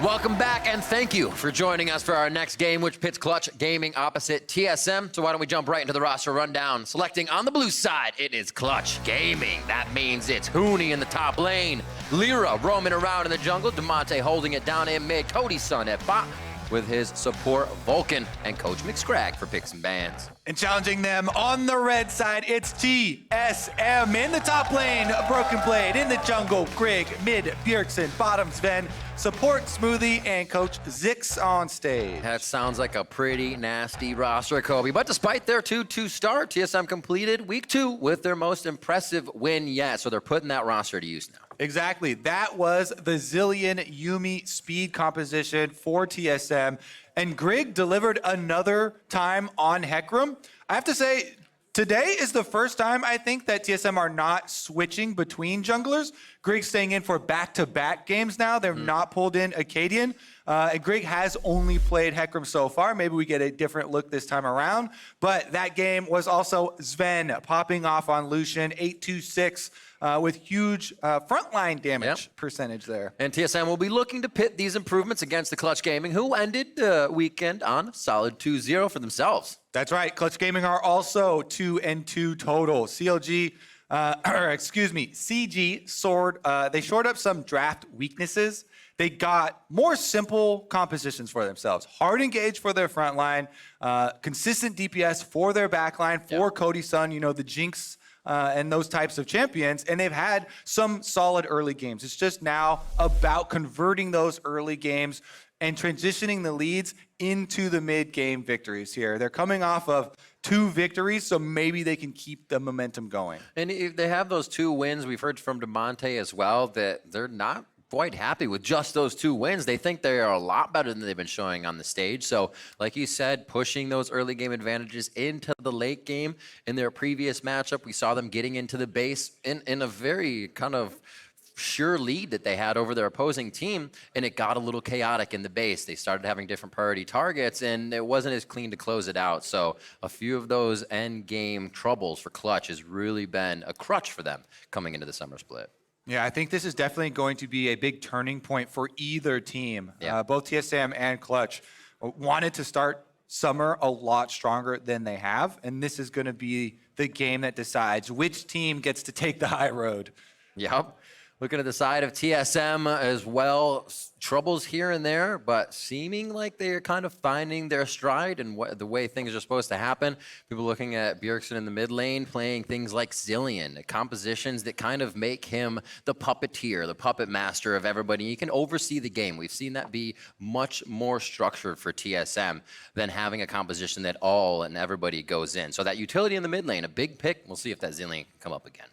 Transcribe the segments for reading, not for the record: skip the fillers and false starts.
Welcome back, and thank you for joining us for our next game, which pits Clutch Gaming opposite TSM. So why don't we jump right into the roster rundown? Selecting on the blue side, it is Clutch Gaming. That means it's Huni in the top lane, Lira roaming around in the jungle, Damonte holding it down in mid, Cody Sun at bot with his support Vulcan, and Coach McScrag for picks and bans. And challenging them on the red side, it's TSM in the top lane, Broken Blade in the jungle, Grig, mid, Bjergsen, bottom, Zven, support Smoothie, and Coach Zix on stage. That sounds like a pretty nasty roster, Kobe. But despite their 2-2 start, TSM completed week 2 with their most impressive win yet. So they're putting that roster to use now. Exactly. That was the Zillion Yuumi speed composition for TSM. And Grig delivered another time on Hecarim. I have to say, today is the first time I think that TSM are not switching between junglers. Grig's staying in for back-to-back games now. They're not pulled in Acadian. And Grig has only played Hecarim so far. Maybe we get a different look this time around. But that game was also Zven popping off on Lucian, 8-2-6 with huge frontline damage percentage there. And TSM will be looking to pit these improvements against the Clutch Gaming, who ended the weekend on solid 2-0 for themselves. That's right. Clutch Gaming are also 2-2 total. CG they shored up some draft weaknesses. They got more simple compositions for themselves. Hard engage for their front line, consistent DPS for their back line, for Cody Sun, you know, the Jinx and those types of champions. And they've had some solid early games. It's just now about converting those early games and transitioning the leads into the mid-game victories here. They're coming off of 2 victories, so maybe they can keep the momentum going. And if they have those 2 wins, we've heard from Damonte as well that they're not quite happy with just those 2 wins. They think they are a lot better than they've been showing on the stage. So, like you said, pushing those early game advantages into the late game. In their previous matchup, we saw them getting into the base in a very kind of sure lead that they had over their opposing team, and it got a little chaotic in the base. They started having different priority targets, and it wasn't as clean to close it out. So a few of those end game troubles for Clutch has really been a crutch for them coming into the summer split. Yeah, I think this is definitely going to be a big turning point for either team. Both TSM and Clutch wanted to start summer a lot stronger than they have, and this is going to be the game that decides which team gets to take the high road. Yep. Looking at the side of TSM as well, troubles here and there, but seeming like they are kind of finding their stride and the way things are supposed to happen. People looking at Bjergsen in the mid lane, playing things like Zillion, compositions that kind of make him the puppeteer, the puppet master of everybody. He can oversee the game. We've seen that be much more structured for TSM than having a composition that all and everybody goes in. So that utility in the mid lane, a big pick. We'll see if that Zillion can come up again.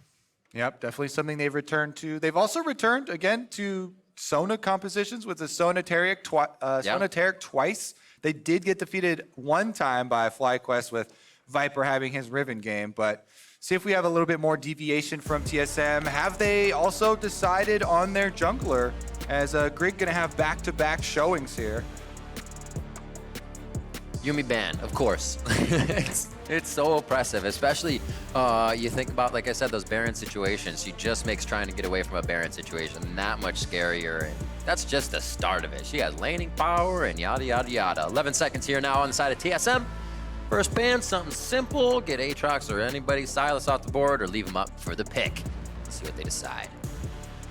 Yep, definitely something they've returned to. They've also returned, again, to Sona compositions with the Sona Taric twice. They did get defeated one time by FlyQuest with Viper having his Riven game, but see if we have a little bit more deviation from TSM. Have they also decided on their jungler, as Grig gonna have back-to-back showings here? Yuumi ban, of course. It's so oppressive, especially you think about, like I said, those Baron situations. She just makes trying to get away from a Baron situation that much scarier. And that's just the start of it. She has laning power and yada, yada, yada. 11 seconds here now on the side of TSM. First ban, something simple. Get Aatrox or anybody Silas off the board or leave them up for the pick. Let's see what they decide.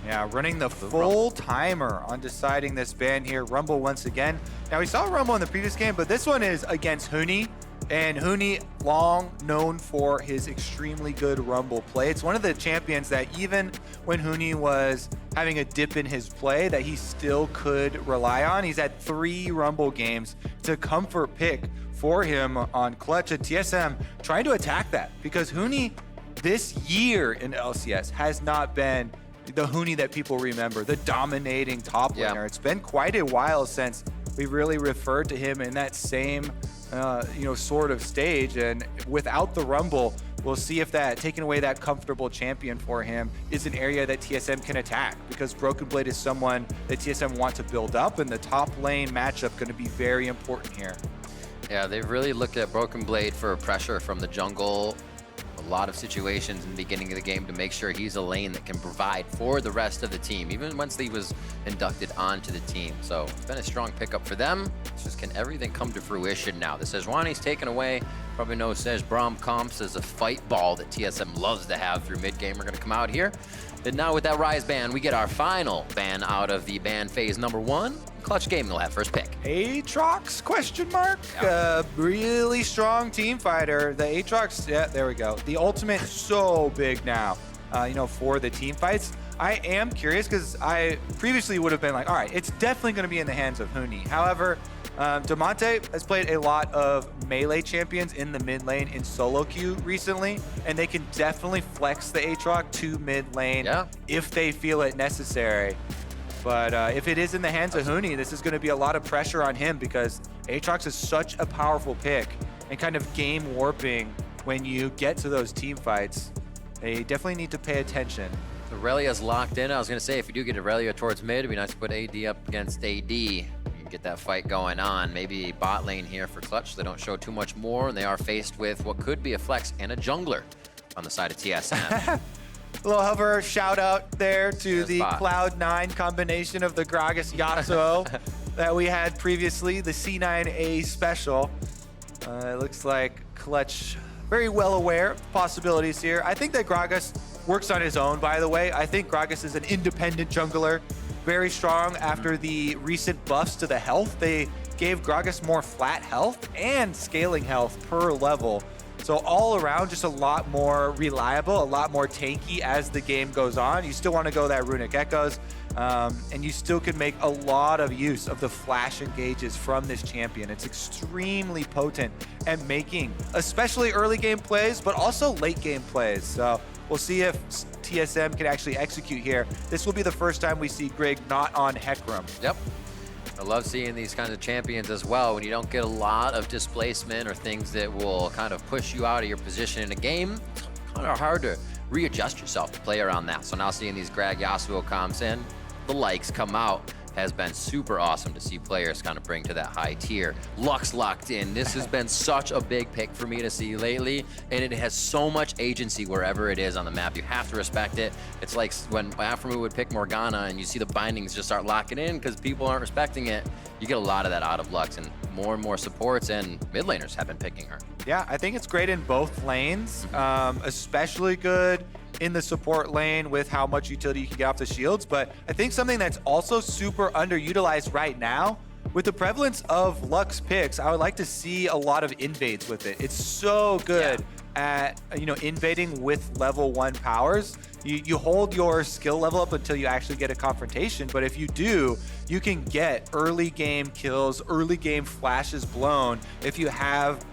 Yeah, running the full timer on deciding this ban here. Rumble once again. Now, we saw Rumble in the previous game, but this one is against Huni. And Huni, long known for his extremely good Rumble play. It's one of the champions that even when Huni was having a dip in his play, that he still could rely on. He's had 3 Rumble games. It's a comfort pick for him on Clutch at TSM, trying to attack that. Because Huni, this year in LCS, has not been the Huni that people remember, the dominating top laner. It's been quite a while since we really referred to him in that same sort of stage, and without the Rumble, we'll see if that taking away that comfortable champion for him is an area that TSM can attack, because Broken Blade is someone that TSM want to build up, and the top lane matchup going to be very important here. Yeah, they've really looked at Broken Blade for pressure from the jungle a lot of situations in the beginning of the game to make sure he's a lane that can provide for the rest of the team, even once he was inducted onto the team. So it's been a strong pickup for them. It's just, can everything come to fruition now? The Sejuani's taken away. Probably no Sej Braum comps as a fight ball that TSM loves to have through mid-game. We're going to come out here. And now with that Rise ban, we get our final ban out of the ban phase number 1. Clutch Gaming will have first pick. Aatrox, question mark? Really strong team fighter. The Aatrox, yeah, there we go. The ultimate so big now, you know, for the team fights. I am curious because I previously would have been like, all right, it's definitely going to be in the hands of Huni. However, Damonte has played a lot of melee champions in the mid lane in solo queue recently, and they can definitely flex the Aatrox to mid lane if they feel it necessary. But if it is in the hands of Huni, this is going to be a lot of pressure on him because Aatrox is such a powerful pick and kind of game warping when you get to those team fights. They definitely need to pay attention. Irelia's locked in. I was going to say, if you do get Irelia towards mid, it'd be nice to put AD up against AD. You can get that fight going on. Maybe bot lane here for Clutch. They don't show too much more, and they are faced with what could be a flex and a jungler on the side of TSM. A little hover shout out there to the Cloud9 combination of the Gragas Yasuo that we had previously, the C9A special. It looks like Clutch very well aware of possibilities here. I think that Gragas works on his own, by the way. I think Gragas is an independent jungler, very strong after the recent buffs to the health. They gave Gragas more flat health and scaling health per level. So all around, just a lot more reliable, a lot more tanky as the game goes on. You still want to go that Runic Echoes, and you still can make a lot of use of the flash engages from this champion. It's extremely potent at making, especially early game plays, but also late game plays. So we'll see if TSM can actually execute here. This will be the first time we see Grig not on Hecarim. Yep. I love seeing these kinds of champions as well when you don't get a lot of displacement or things that will kind of push you out of your position in a game. It's kind of hard to readjust yourself to play around that. So now seeing these Grag Yasuo comps in, the likes come out, has been super awesome to see players kind of bring to that high tier. Lux locked in. This has been such a big pick for me to see lately, and it has so much agency wherever it is on the map. You have to respect it. It's like when Aphromoo would pick Morgana and you see the bindings just start locking in because people aren't respecting it. You get a lot of that out of Lux, and more supports and mid laners have been picking her. Yeah, I think it's great in both lanes, especially good in the support lane with how much utility you can get off the shields. But I think something that's also super underutilized right now, with the prevalence of Lux picks, I would like to see a lot of invades with it. It's so good at, you know, invading with level 1 powers. You hold your skill level up until you actually get a confrontation, but if you do, you can get early game kills, early game flashes blown if you have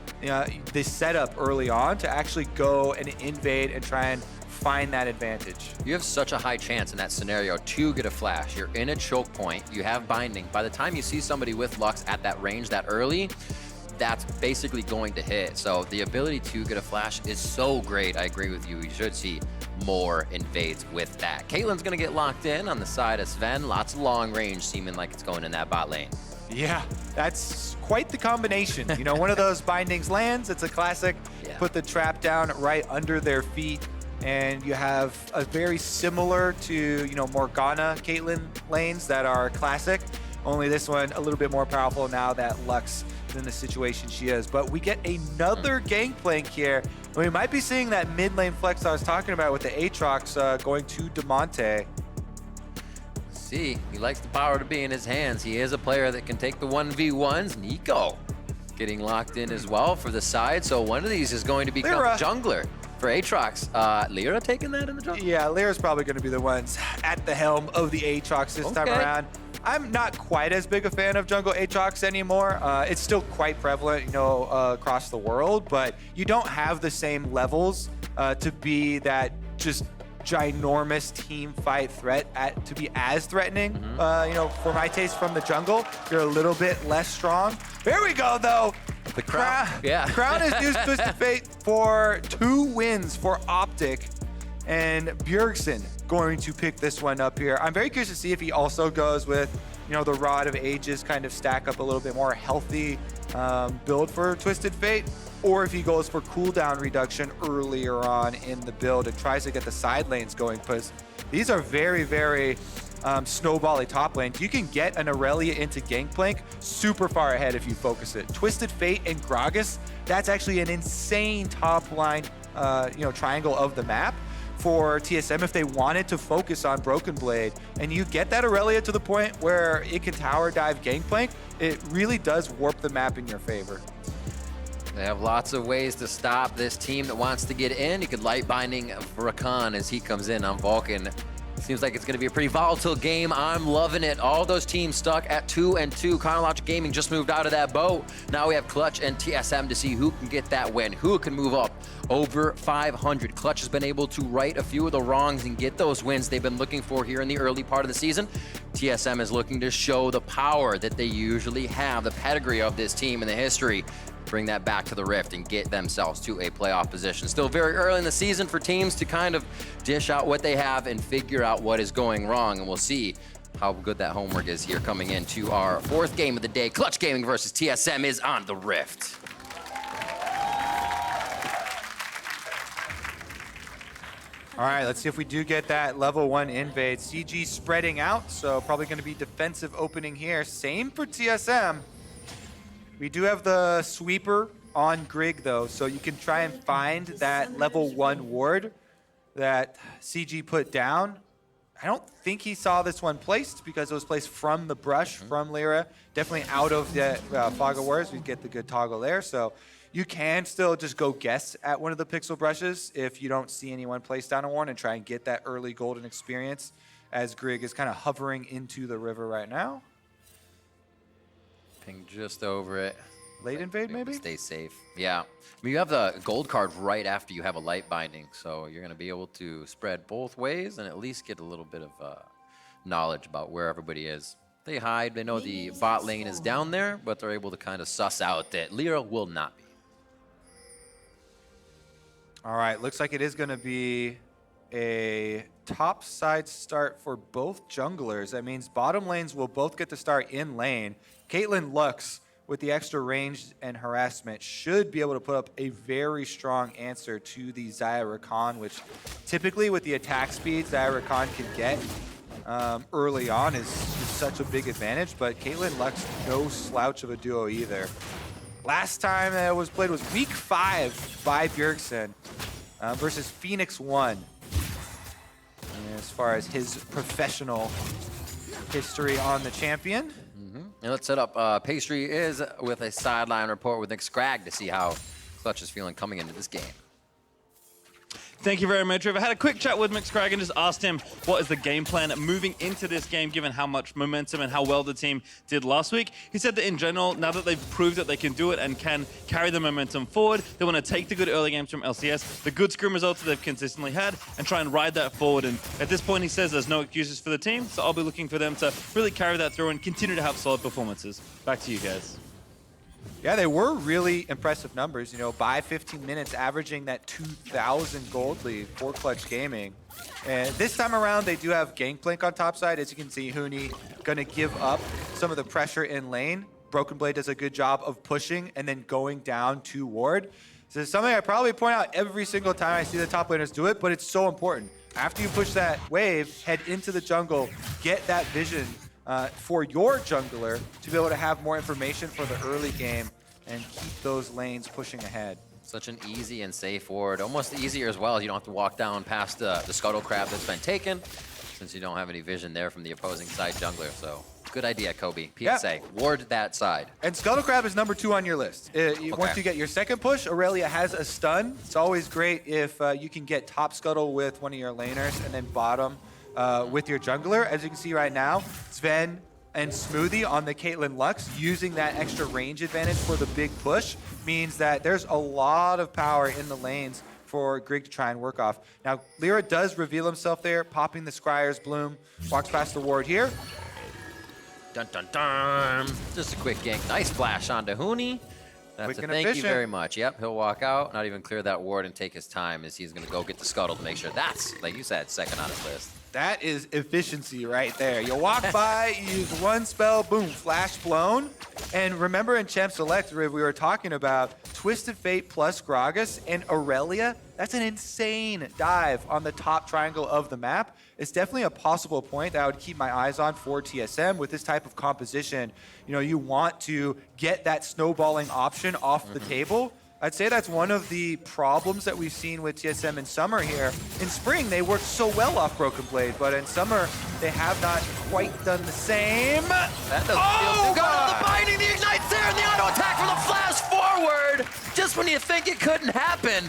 this setup early on to actually go and invade and try and find that advantage. You have such a high chance in that scenario to get a flash. You're in a choke point, you have binding. By the time you see somebody with Lux at that range that early, that's basically going to hit. So the ability to get a flash is so great. I agree with you. You should see more invades with that. Caitlyn's gonna get locked in on the side of Zven. Lots of long range seeming like it's going in that bot lane. Yeah, that's quite the combination. You know, one of those bindings lands, it's a classic. Put the trap down right under their feet, and you have a very similar to, you know, Morgana Caitlyn lanes that are classic, only this one a little bit more powerful now that Lux is in the situation she is. But we get another Gangplank here, and we might be seeing that mid lane flex I was talking about with the Aatrox going to Damonte. See, he likes the power to be in his hands. He is a player that can take the 1v1s. Neeko getting locked in as well for the side, so one of these is going to become a jungler for Aatrox. Lira taking that in the jungle? Yeah, Lira's probably going to be the ones at the helm of the Aatrox this time around. I'm not quite as big a fan of jungle Aatrox anymore. It's still quite prevalent, you know, across the world, but you don't have the same levels to be that just ginormous team fight threat to be as threatening. You know, for my taste from the jungle, you're a little bit less strong. There we go, though. The crown. Crown is used Twisted Fate for 2 wins for Optic, and Bjergsen going to pick this one up here. I'm very curious to see if he also goes with you know, the Rod of Ages kind of stack up a little bit more healthy build for Twisted Fate, or if he goes for cooldown reduction earlier on in the build and tries to get the side lanes going, because these are very, very snowbally top lanes. You can get an Irelia into Gangplank super far ahead if you focus it. Twisted Fate and Gragas, that's actually an insane top line triangle of the map for TSM if they wanted to focus on Broken Blade. And you get that Irelia to the point where it can tower dive Gangplank, it really does warp the map in your favor. They have lots of ways to stop this team that wants to get in. You could light binding Rakan as he comes in on Vulcan. Seems like it's going to be a pretty volatile game. I'm loving it. All those teams stuck at 2-2. Clutch Gaming just moved out of that boat. Now we have Clutch and TSM to see who can get that win, who can move up over 500. Clutch has been able to right a few of the wrongs and get those wins they've been looking for here in the early part of the season. TSM is looking to show the power that they usually have, the pedigree of this team and the history. Bring that back to the Rift and get themselves to a playoff position. Still very early in the season for teams to kind of dish out what they have and figure out what is going wrong. And we'll see how good that homework is here coming into our fourth game of the day. Clutch Gaming versus TSM is on the Rift. All right, let's see if we do get that level 1 invade. CG spreading out, so probably going to be defensive opening here. Same for TSM. We do have the sweeper on Grig though, so you can try and find that level 1 ward that CG put down. I don't think he saw this one placed because it was placed from the brush from Lira. Definitely out of the fog of wars. We get the good toggle there. So you can still just go guess at one of the pixel brushes if you don't see anyone place down a ward and try and get that early golden experience as Grig is kind of hovering into the river right now. Ping just over it. Late invade, maybe? Stay safe. Yeah. I mean, you have the gold card right after you have a light binding, so you're going to be able to spread both ways and at least get a little bit of knowledge about where everybody is. They hide. They know the bot lane is down there, but they're able to kind of suss out that Lira will not be. All right. Looks like it is going to be a top side start for both junglers. That means bottom lanes will both get to start in lane. Caitlyn Lux, with the extra range and harassment, should be able to put up a very strong answer to the Xayah Rakan, which typically with the attack speed Xayah Rakan can get early on is such a big advantage, but Caitlyn Lux, no slouch of a duo either. Last time it was played was week 5 by Bjergsen versus Phoenix 1. As far as his professional history on the champion. And let's set up. Pastry is with a sideline report with Scrag to see how Clutch is feeling coming into this game. Thank you very much, Riv. I had a quick chat with McScrag and just asked him what is the game plan moving into this game, given how much momentum and how well the team did last week. He said that in general, now that they've proved that they can do it and can carry the momentum forward, they want to take the good early games from LCS, the good scrim results that they've consistently had, and try and ride that forward. And at this point, he says there's no excuses for the team, so I'll be looking for them to really carry that through and continue to have solid performances. Back to you guys. Yeah, they were really impressive numbers, you know, by 15 minutes averaging that 2,000 gold lead for Clutch Gaming. And this time around, they do have Gangplank on top side. As you can see, Huni going to give up some of the pressure in lane. Broken Blade does a good job of pushing and then going down to ward. So it's something I probably point out every single time I see the top laners do it, but it's so important. After you push that wave, head into the jungle, get that vision for your jungler to be able to have more information for the early game and keep those lanes pushing ahead. Such an easy and safe ward. Almost easier as well. You don't have to walk down past the scuttle crab that's been taken, since you don't have any vision there from the opposing side jungler. So good idea, Kobe. PSA, ward that side. And scuttle crab is number 2 on your list. Once you get your second push, Irelia has a stun. It's always great if you can get top scuttle with one of your laners and then bottom with your jungler. As you can see right now, Zven and Smoothie on the Caitlyn Lux using that extra range advantage for the big push means that there's a lot of power in the lanes for Grig to try and work off. Now, Lira does reveal himself there, popping the Scryer's Bloom, walks past the ward here. Dun dun dun! Just a quick gank. Nice flash onto Huni. That's a thank you very much. Yep, he'll walk out, not even clear that ward and take his time as he's going to go get the scuttle to make sure that's, like you said, second on his list. That is efficiency right there. You walk by, you use one spell, boom, flash blown. And remember in Champ Select, we were talking about Twisted Fate plus Gragas and Irelia. That's an insane dive on the top triangle of the map. It's definitely a possible point that I would keep my eyes on for TSM with this type of composition. You know, you want to get that snowballing option off the table. I'd say that's one of the problems that we've seen with TSM in summer here. In spring, they worked so well off Broken Blade, but in summer, they have not quite done the same. That doesn't feel too good. Oh, the binding, the ignites there, and the auto attack from the flash forward. Just when you think it couldn't happen,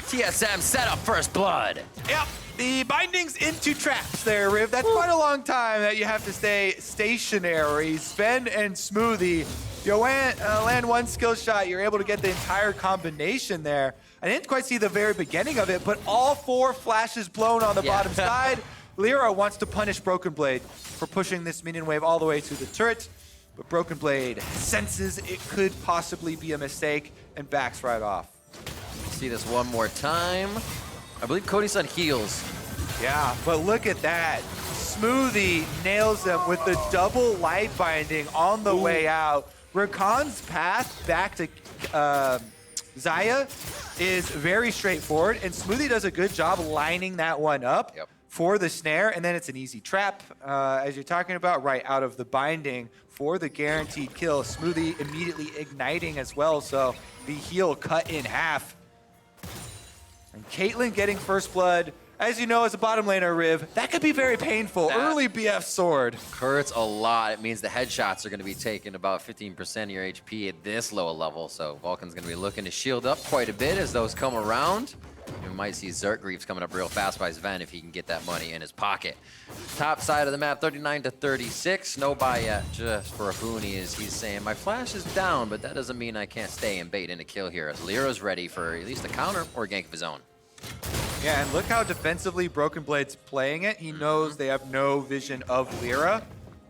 TSM set up first blood. Yep, the bindings into traps there, Riv. That's quite a long time that you have to stay stationary. Zven and Smoothie. You land one skill shot, you're able to get the entire combination there. I didn't quite see the very beginning of it, but all 4 flashes blown on the bottom side. Lira wants to punish Broken Blade for pushing this minion wave all the way to the turret, but Broken Blade senses it could possibly be a mistake and backs right off. See this one more time. I believe Cody Sun heals. Yeah, but look at that. Smoothie nails them with the double light binding on the way out. Rakan's path back to Xayah is very straightforward, and Smoothie does a good job lining that one up for the snare, and then it's an easy trap, as you're talking about, right out of the binding for the guaranteed kill. Smoothie immediately igniting as well, so the heal cut in half. And Caitlyn getting first blood. As you know, as a bottom laner, Riv, that could be very painful. Early BF sword. Hurts a lot. It means the headshots are going to be taking about 15% of your HP at this low level. So Vulcan's going to be looking to shield up quite a bit as those come around. You might see Zertgreaves coming up real fast by Zven if he can get that money in his pocket. Top side of the map, 39 to 36. No buy yet, just for Huni, as he's saying, my flash is down, but that doesn't mean I can't stay and bait in a kill here, as Lira's ready for at least a counter or a gank of his own. Yeah, and look how defensively Broken Blade's playing it. He knows they have no vision of Lira,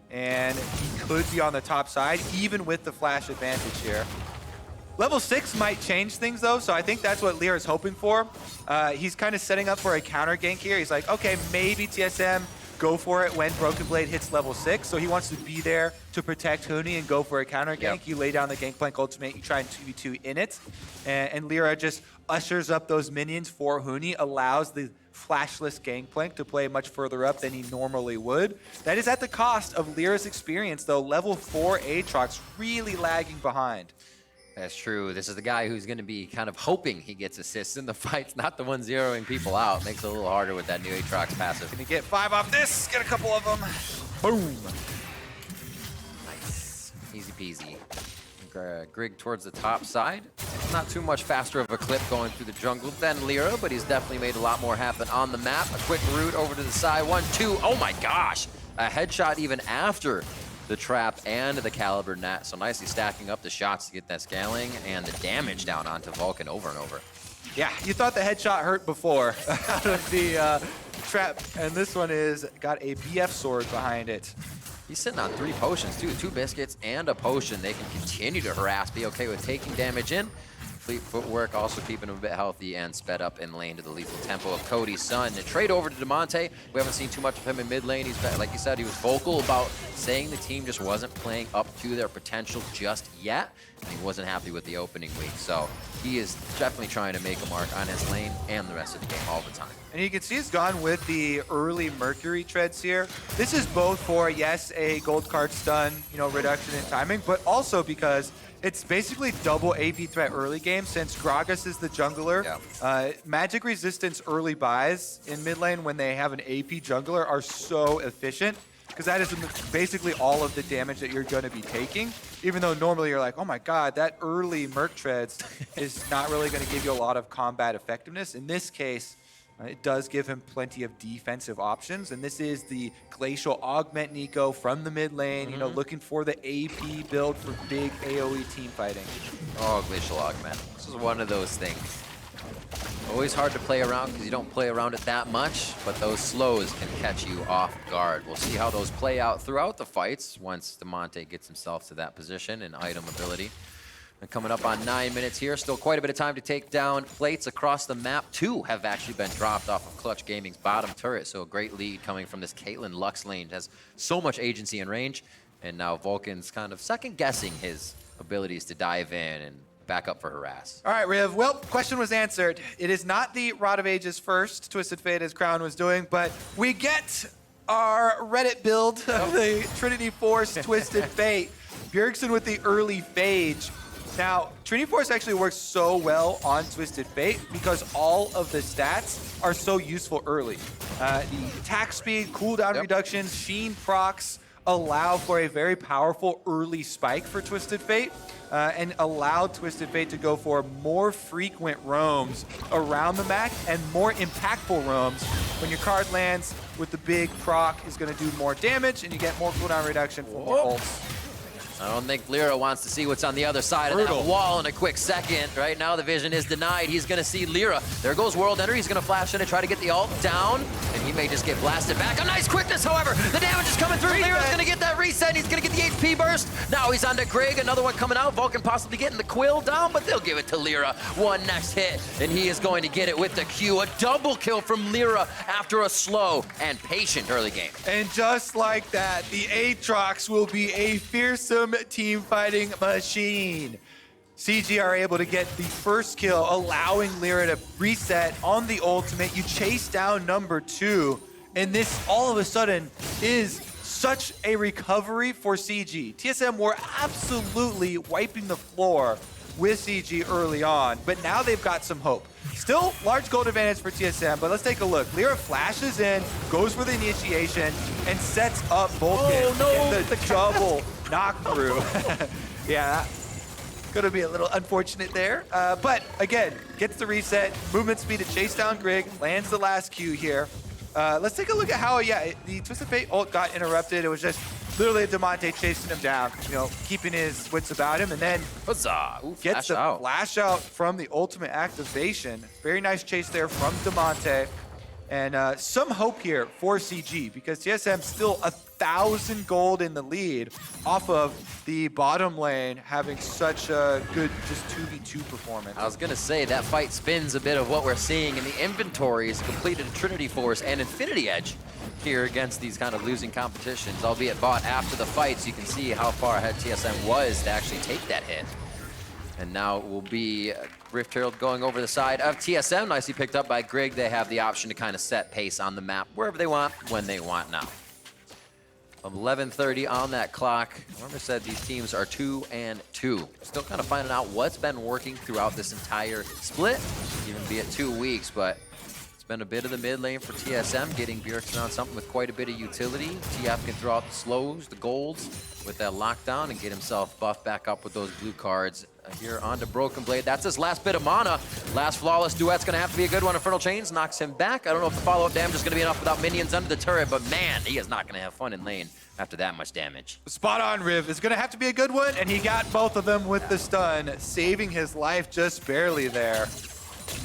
and he could be on the top side, even with the flash advantage here. Level 6 might change things, though, so I think that's what Lira's hoping for. He's kind of setting up for a counter gank here. He's like, okay, maybe TSM go for it when Broken Blade hits level 6, so he wants to be there to protect Huni and go for a counter gank. You lay down the Gangplank ultimate, you try and 2v2 in it, and Lira just ushers up those minions for Huni, allows the flashless Gangplank to play much further up than he normally would. That is at the cost of Lira's experience, though. Level 4 Aatrox really lagging behind. That's true. This is the guy who's going to be kind of hoping he gets assists in the fights, not the one zeroing people out. Makes it a little harder with that new Aatrox passive. Gonna get 5 off this, get a couple of them. Boom. Nice. Easy peasy. Grig towards the top side. Not too much faster of a clip going through the jungle than Lira, but he's definitely made a lot more happen on the map. A quick route over to the side. 1-2. Oh my gosh. A headshot even after the trap and the caliber net. So nicely stacking up the shots to get that scaling and the damage down onto Vulcan over and over. Yeah, you thought the headshot hurt before out of the trap, and this one is got a BF sword behind it. He's sitting on 3 potions too, 2 biscuits and a potion. They can continue to harass, be okay with taking damage in. Fleet footwork also keeping him a bit healthy and sped up in lane to the lethal tempo of Cody Sun. And trade over to Damonte. We haven't seen too much of him in mid lane. He's, like you said, he was vocal about saying the team just wasn't playing up to their potential just yet. And he wasn't happy with the opening week. So he is definitely trying to make a mark on his lane and the rest of the game all the time. And you can see he's gone with the early Mercury treads here. This is both for, yes, a gold card stun, reduction in timing, but also because it's basically double AP threat early game since Gragas is the jungler. Yeah. Magic resistance early buys in mid lane when they have an AP jungler are so efficient because that is basically all of the damage that you're going to be taking. Even though normally you're like, oh my god, that early Merc treads is not really going to give you a lot of combat effectiveness. In this case, it does give him plenty of defensive options, and this is the Glacial Augment Neeko from the mid lane, looking for the AP build for big AoE team fighting. Oh, Glacial Augment. This is one of those things. Always hard to play around because you don't play around it that much, but those slows can catch you off guard. We'll see how those play out throughout the fights once Damonte gets himself to that position and item ability. And coming up on 9 minutes here, still quite a bit of time to take down plates across the map. 2 have actually been dropped off of Clutch Gaming's bottom turret, so a great lead coming from this Caitlyn Lux lane. Has so much agency and range, and now Vulcan's kind of second-guessing his abilities to dive in and back up for harass. All right, Riv. Well, question was answered. It is not the Rod of Ages first Twisted Fate as Crown was doing, but we get our Reddit build of the Trinity Force Twisted Fate. Bjergsen with the early phage. Now, Trinity Force actually works so well on Twisted Fate because all of the stats are so useful early. The attack speed, cooldown reduction, Sheen procs allow for a very powerful early spike for Twisted Fate and allow Twisted Fate to go for more frequent roams around the map and more impactful roams. When your card lands with the big proc is going to do more damage and you get more cooldown reduction from more ults. I don't think Lira wants to see what's on the other side of that wall in a quick second. Right now, the vision is denied. He's going to see Lira. There goes World Ender. He's going to flash in and try to get the ult down, and he may just get blasted back. A nice quickness, however. The damage is coming through. Lira's going to get that reset. He's going to get the HP burst. Now he's onto Grig. Another one coming out. Vulcan possibly getting the quill down, but they'll give it to Lira. One next hit, and he is going to get it with the Q. A double kill from Lira after a slow and patient early game. And just like that, the Aatrox will be a fearsome team fighting machine. CG are able to get the first kill, allowing Lira to reset on the ultimate. You chase down number 2, and this all of a sudden is such a recovery for CG. TSM were absolutely wiping the floor with CG early on, but now they've got some hope. Still large gold advantage for TSM, but let's take a look. Lira flashes in, goes for the initiation, and sets up Vulcan in the double knock through. Yeah, gonna be a little unfortunate there. But again, gets the reset, movement speed to chase down Grig, lands the last Q here. Let's take a look at how, the Twisted Fate ult got interrupted. It was just literally Damonte chasing him down, keeping his wits about him, and then gets the flash out from the ultimate activation. Very nice chase there from Damonte. And some hope here for CG because TSM still 1,000 gold in the lead off of the bottom lane having such a good just 2v2 performance. I was going to say that fight spins a bit of what we're seeing in the inventories completed Trinity Force and Infinity Edge here against these kind of losing competitions, albeit bought after the fight, so you can see how far ahead TSM was to actually take that hit. And now it will be Rift Herald going over the side of TSM. Nicely picked up by Grig. They have the option to kind of set pace on the map wherever they want, when they want now. 11:30 on that clock. Remember said these teams are 2-2. Still kind of finding out what's been working throughout this entire split, even be it 2 weeks, but it's been a bit of the mid lane for TSM, getting Bjergsen on something with quite a bit of utility. TF can throw out the slows, the golds with that lockdown and get himself buffed back up with those blue cards. Here onto Broken Blade. That's his last bit of mana. Last flawless duet's gonna have to be a good one. Infernal Chains knocks him back. I don't know if the follow-up damage is gonna be enough without minions under the turret, but man, he is not gonna have fun in lane after that much damage. Spot on, Riv. It's gonna have to be a good one, and he got both of them with the stun, saving his life just barely there.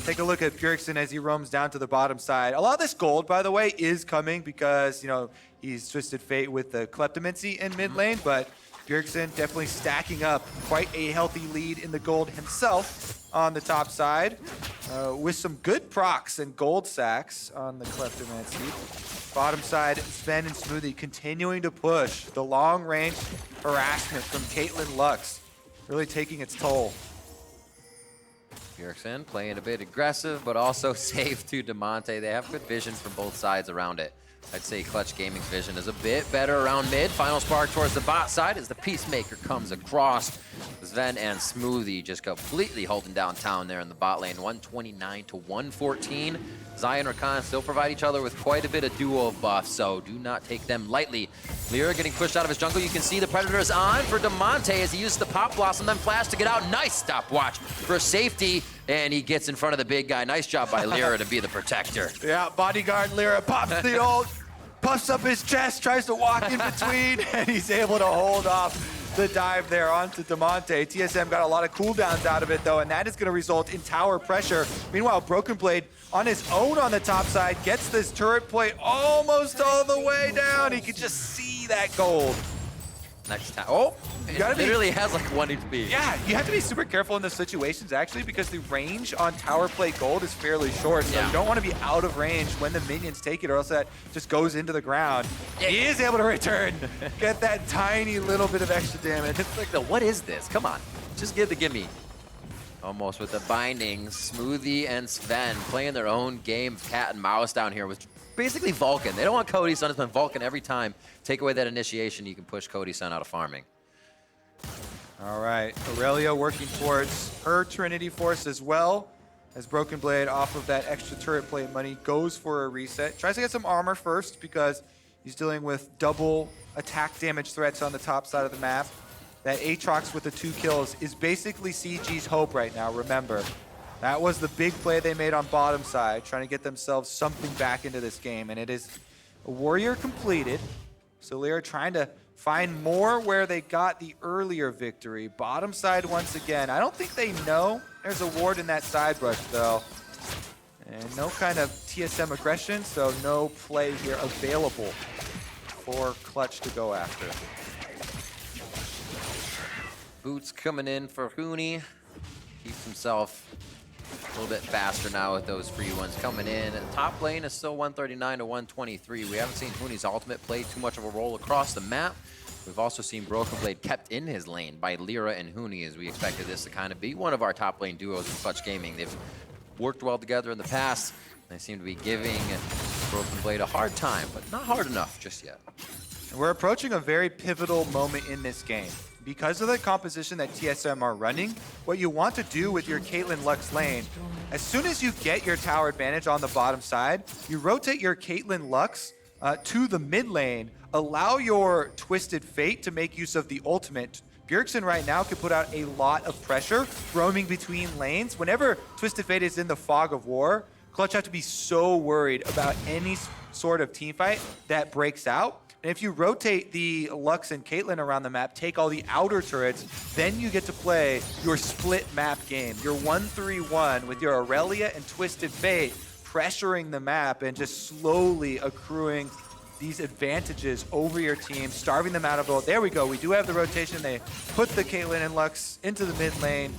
Take a look at Bjergsen as he roams down to the bottom side. A lot of this gold, by the way, is coming because, he's Twisted Fate with the Kleptomancy in mid lane, but Bjergsen definitely stacking up quite a healthy lead in the gold himself on the top side with some good procs and gold sacks on the Kleptomancy. Bottom side, Zven and Smoothie continuing to push the long-range harassment from Caitlyn Lux, really taking its toll. Bjergsen playing a bit aggressive, but also safe to Damonte. They have good vision from both sides around it. I'd say Clutch Gaming's vision is a bit better around mid. Final spark towards the bot side as the Peacemaker comes across. Zven and Smoothie just completely holding down town there in the bot lane. 129 to 114. Xayah and Rakan still provide each other with quite a bit of duo buff, so do not take them lightly. Lira getting pushed out of his jungle. You can see the Predator is on for Damonte as he uses the Pop Blossom, then flash to get out. Nice stopwatch for safety, and he gets in front of the big guy. Nice job by Lira to be the protector. Yeah, bodyguard Lira pops the ult, puffs up his chest, tries to walk in between, and he's able to hold off the dive there onto Damonte. TSM got a lot of cooldowns out of it, though, and that is going to result in tower pressure. Meanwhile, Broken Blade on his own on the top side gets this turret plate almost all the way down. He can just see that gold. next time. Oh, it literally has like 1 HP. Yeah, you have to be super careful in those situations actually because the range on tower plate gold is fairly short. So you don't want to be out of range when the minions take it or else that just goes into the ground. He is able to return, get that tiny little bit of extra damage. It's like, what is this? Come on, just give the gimme. Almost with the bindings, Smoothie and Zven playing their own game of cat and mouse down here with basically Vulcan. They don't want Cody Sun, it's been Vulcan every time. Take away that initiation, you can push Cody Sun out of farming. All right, Irelia working towards her Trinity Force as well. As Broken Blade off of that extra turret plate money goes for a reset. Tries to get some armor first because he's dealing with double attack damage threats on the top side of the map. That Aatrox with the 2 kills is basically CG's hope right now, remember. That was the big play they made on bottom side, trying to get themselves something back into this game, and it is a warrior completed. So Lira trying to find more where they got the earlier victory. Bottom side once again. I don't think they know there's a ward in that side brush though. And no kind of TSM aggression, so no play here available for Clutch to go after. Boots coming in for Huni. Keeps himself a little bit faster now with those free ones coming in. And top lane is still 139 to 123. We haven't seen Huni's ultimate play too much of a role across the map. We've also seen Broken Blade kept in his lane by Lira and Huni, as we expected this to kind of be one of our top lane duos in Clutch Gaming. They've worked well together in the past. They seem to be giving Broken Blade a hard time, but not hard enough just yet. We're approaching a very pivotal moment in this game. Because of the composition that TSM are running, what you want to do with your Caitlyn Lux lane, as soon as you get your tower advantage on the bottom side, you rotate your Caitlyn Lux to the mid lane, allow your Twisted Fate to make use of the ultimate. Bjergsen right now can put out a lot of pressure roaming between lanes. Whenever Twisted Fate is in the fog of war, Clutch have to be so worried about any sort of teamfight that breaks out. And if you rotate the Lux and Caitlyn around the map, take all the outer turrets, then you get to play your split map game. Your 1-3-1 with your Irelia and Twisted Fate pressuring the map and just slowly accruing these advantages over your team, starving them out of gold. There we go. We do have the rotation. They put the Caitlyn and Lux into the mid lane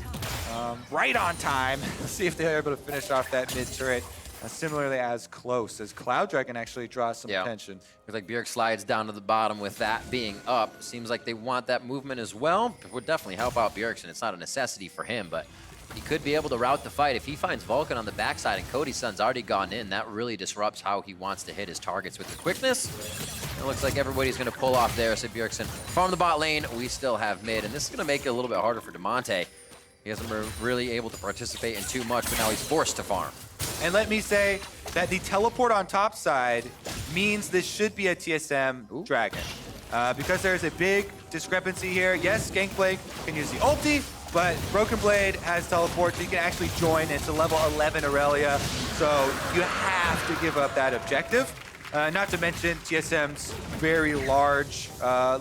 right on time. Let's see if they're able to finish off that mid turret. Similarly as close as Cloud Dragon actually draws some attention. Looks like Bjerg slides down to the bottom with that being up. Seems like they want that movement as well. It would definitely help out Bjergsen. It's not a necessity for him, but he could be able to route the fight. If he finds Vulcan on the backside and Cody Sun's already gone in, that really disrupts how he wants to hit his targets with the quickness. It looks like everybody's going to pull off there, so Bjergsen from the bot lane. We still have mid, and this is going to make it a little bit harder for Damonte. He hasn't been really able to participate in too much, but now he's forced to farm. And let me say that the teleport on top side means this should be a TSM Dragon. Because there's a big discrepancy here. Yes, Gangplank can use the ulti, but Broken Blade has teleport, so you can actually join. It's a level 11 Irelia, so you have to give up that objective. Not to mention TSM's very large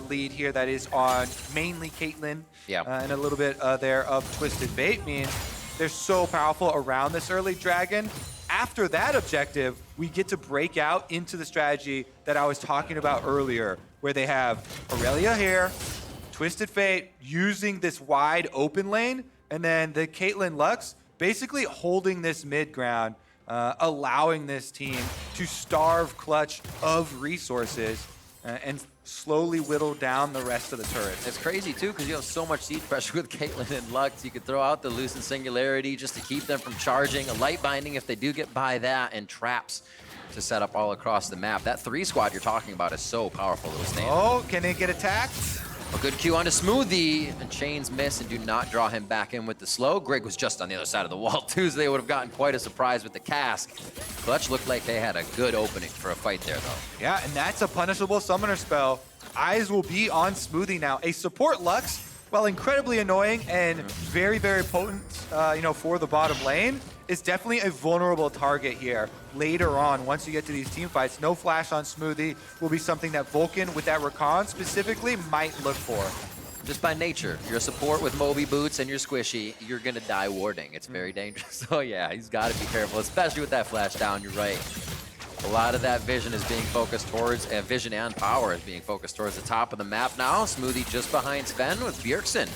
lead here that is on mainly Caitlyn. And a little bit there of Twisted Fate means they're so powerful around this early dragon. After that objective, we get to break out into the strategy that I was talking about earlier, where they have Irelia here, Twisted Fate using this wide open lane, and then the Caitlyn Lux basically holding this mid ground, allowing this team to starve Clutch of resources and slowly whittle down the rest of the turrets. It's crazy too, because you have so much siege pressure with Caitlyn and Lux. You could throw out the Loosened Singularity just to keep them from charging, a light binding if they do get by that, and traps to set up all across the map. That 3 squad you're talking about is so powerful, little stand. Oh, can they get attacked? A good Q onto Smoothie, and chains miss and do not draw him back in with the slow. Grig was just on the other side of the wall too, so they would have gotten quite a surprise with the cask. Clutch looked like they had a good opening for a fight there though. Yeah, and that's a punishable summoner spell. Eyes will be on Smoothie now. A support Lux, while incredibly annoying and very, very potent, for the bottom lane, is definitely a vulnerable target here later on once you get to these team fights. No flash on Smoothie will be something that Vulcan with that Rakan specifically might look for. Just by nature, your support with Moby boots and your squishy, you're gonna die warding. It's very dangerous. So yeah, he's gotta be careful, especially with that flash down, you're right. A lot of that vision is being focused towards, vision and power is being focused towards the top of the map now. Smoothie just behind Zven with Bjergsen,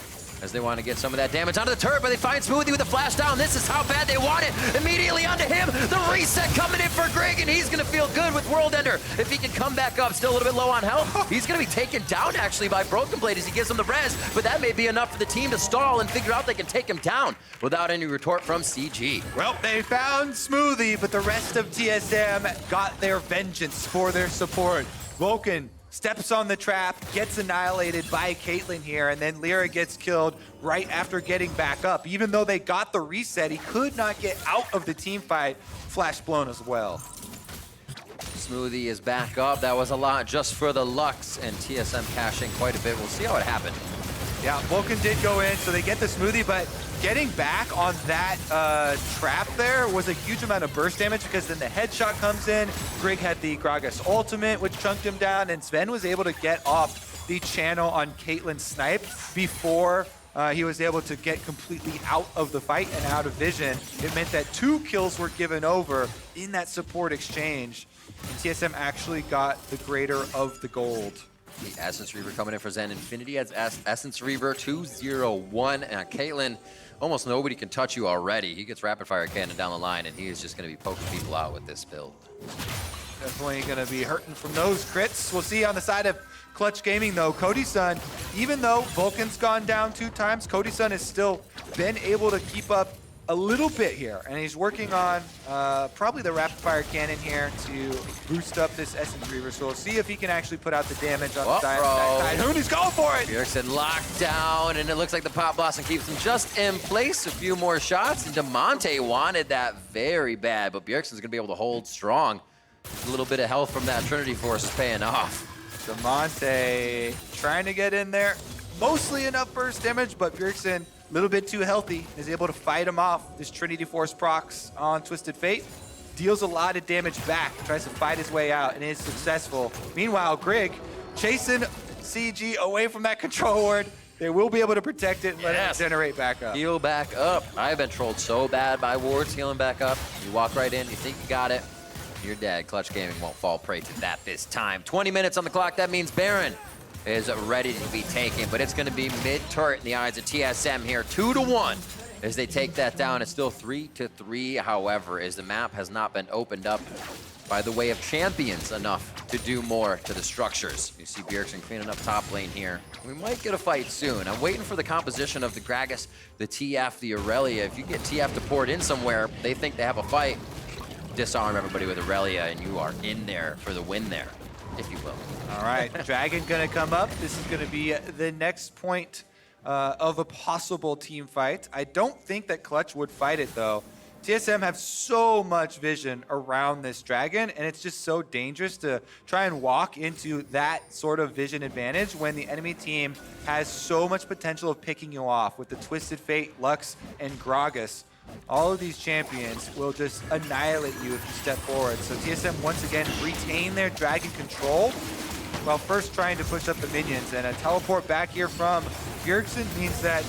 as they want to get some of that damage onto the turret, but they find Smoothie with a flash down. This is how bad they want it. Immediately onto him. The reset coming in for Grig, and he's going to feel good with World Ender. If he can come back up, still a little bit low on health, he's going to be taken down actually by Broken Blade as he gives him the res, but that may be enough for the team to stall and figure out they can take him down without any retort from CG. Well, they found Smoothie, but the rest of TSM got their vengeance for their support. Vulcan steps on the trap, gets annihilated by Caitlyn here, and then Lira gets killed right after getting back up. Even though they got the reset, he could not get out of the team fight. Flash blown as well. Smoothie is back up. That was a lot just for the Lux, and TSM cashing quite a bit. We'll see how it happened. Yeah, Vulcan did go in, so they get the Smoothie, but getting back on that trap there was a huge amount of burst damage because then the headshot comes in. Grig had the Gragas ultimate, which chunked him down, and Zven was able to get off the channel on Caitlyn's snipe before he was able to get completely out of the fight and out of vision. It meant that 2 kills were given over in that support exchange, and TSM actually got the greater of the gold. The Essence Reaver coming in for Zen Infinity as Essence Reaver 201. And Caitlyn, almost nobody can touch you already. He gets rapid fire cannon down the line, and he is just going to be poking people out with this build. Definitely going to be hurting from those crits. We'll see on the side of Clutch Gaming, though. Cody Sun, even though Vulcan's gone down 2 times, Cody Sun has still been able to keep up a little bit here, and he's working on probably the rapid fire cannon here to boost up this Essence Reaver. So we'll see if he can actually put out the damage on the side. Huni's going for it! Bjergsen locked down, and it looks like the Pop Blossom keeps him just in place. A few more shots, and Damonte wanted that very bad, but Bjergsen's gonna be able to hold strong. A little bit of health from that Trinity Force is paying off. Damonte trying to get in there. Mostly enough burst damage, but Bjergsen a little bit too healthy, is able to fight him off. This Trinity Force procs on Twisted Fate. Deals a lot of damage back, tries to fight his way out, and is successful. Meanwhile, Grig chasing CG away from that control ward. They will be able to protect it and let it generate back up. Heal back up. I've been trolled so bad by wards healing back up. You walk right in, you think you got it, you're dead. Clutch Gaming won't fall prey to that this time. 20 minutes on the clock, that means Baron is ready to be taken, but it's going to be mid-turret in the eyes of TSM here. 2-1 as they take that down. It's still 3-3, however, as the map has not been opened up by the way of champions enough to do more to the structures. You see Bjergsen cleaning up top lane here. We might get a fight soon. I'm waiting for the composition of the Gragas, the TF, the Irelia. If you get TF to pour it in somewhere, they think they have a fight. Disarm everybody with Irelia, and you are in there for the win there, if you will. All right, Dragon gonna come up. This is gonna be the next point of a possible team fight. I don't think that Clutch would fight it though. TSM have so much vision around this Dragon, and it's just so dangerous to try and walk into that sort of vision advantage when the enemy team has so much potential of picking you off with the Twisted Fate, Lux, and Gragas. All of these champions will just annihilate you if you step forward. So TSM once again retain their Dragon control while first trying to push up the minions. And a teleport back here from Bjergsen means that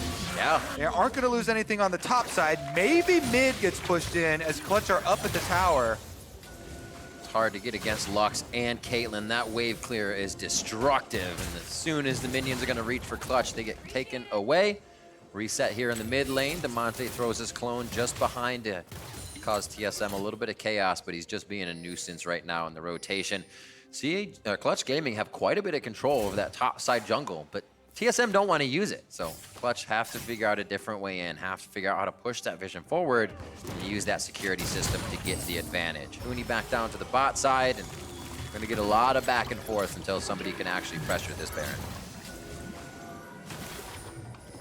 they aren't going to lose anything on the top side. Maybe mid gets pushed in as Clutch are up at the tower. It's hard to get against Lux and Caitlyn. That wave clear is destructive. And as soon as the minions are going to reach for Clutch, they get taken away. Reset here in the mid lane. Damonte throws his clone just behind to cause TSM a little bit of chaos, but he's just being a nuisance right now in the rotation. See, Clutch Gaming have quite a bit of control over that top side jungle, but TSM don't want to use it. So Clutch have to figure out a different way in, have to figure out how to push that vision forward and use that security system to get the advantage. Huni back down to the bot side, and we're going to get a lot of back and forth until somebody can actually pressure this Baron.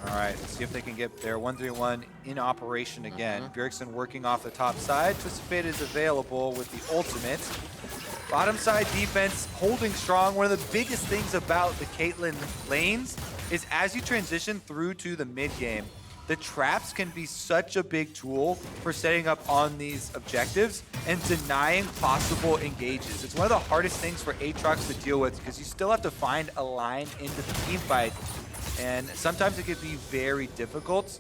All right, let's see if they can get their 1-3-1 in operation again. Bjergsen working off the top side. Twisted Fate is available with the ultimate. Bottom side defense holding strong. One of the biggest things about the Caitlyn lanes is as you transition through to the mid game, the traps can be such a big tool for setting up on these objectives and denying possible engages. It's one of the hardest things for Aatrox to deal with because you still have to find a line into the team fight. And sometimes it can be very difficult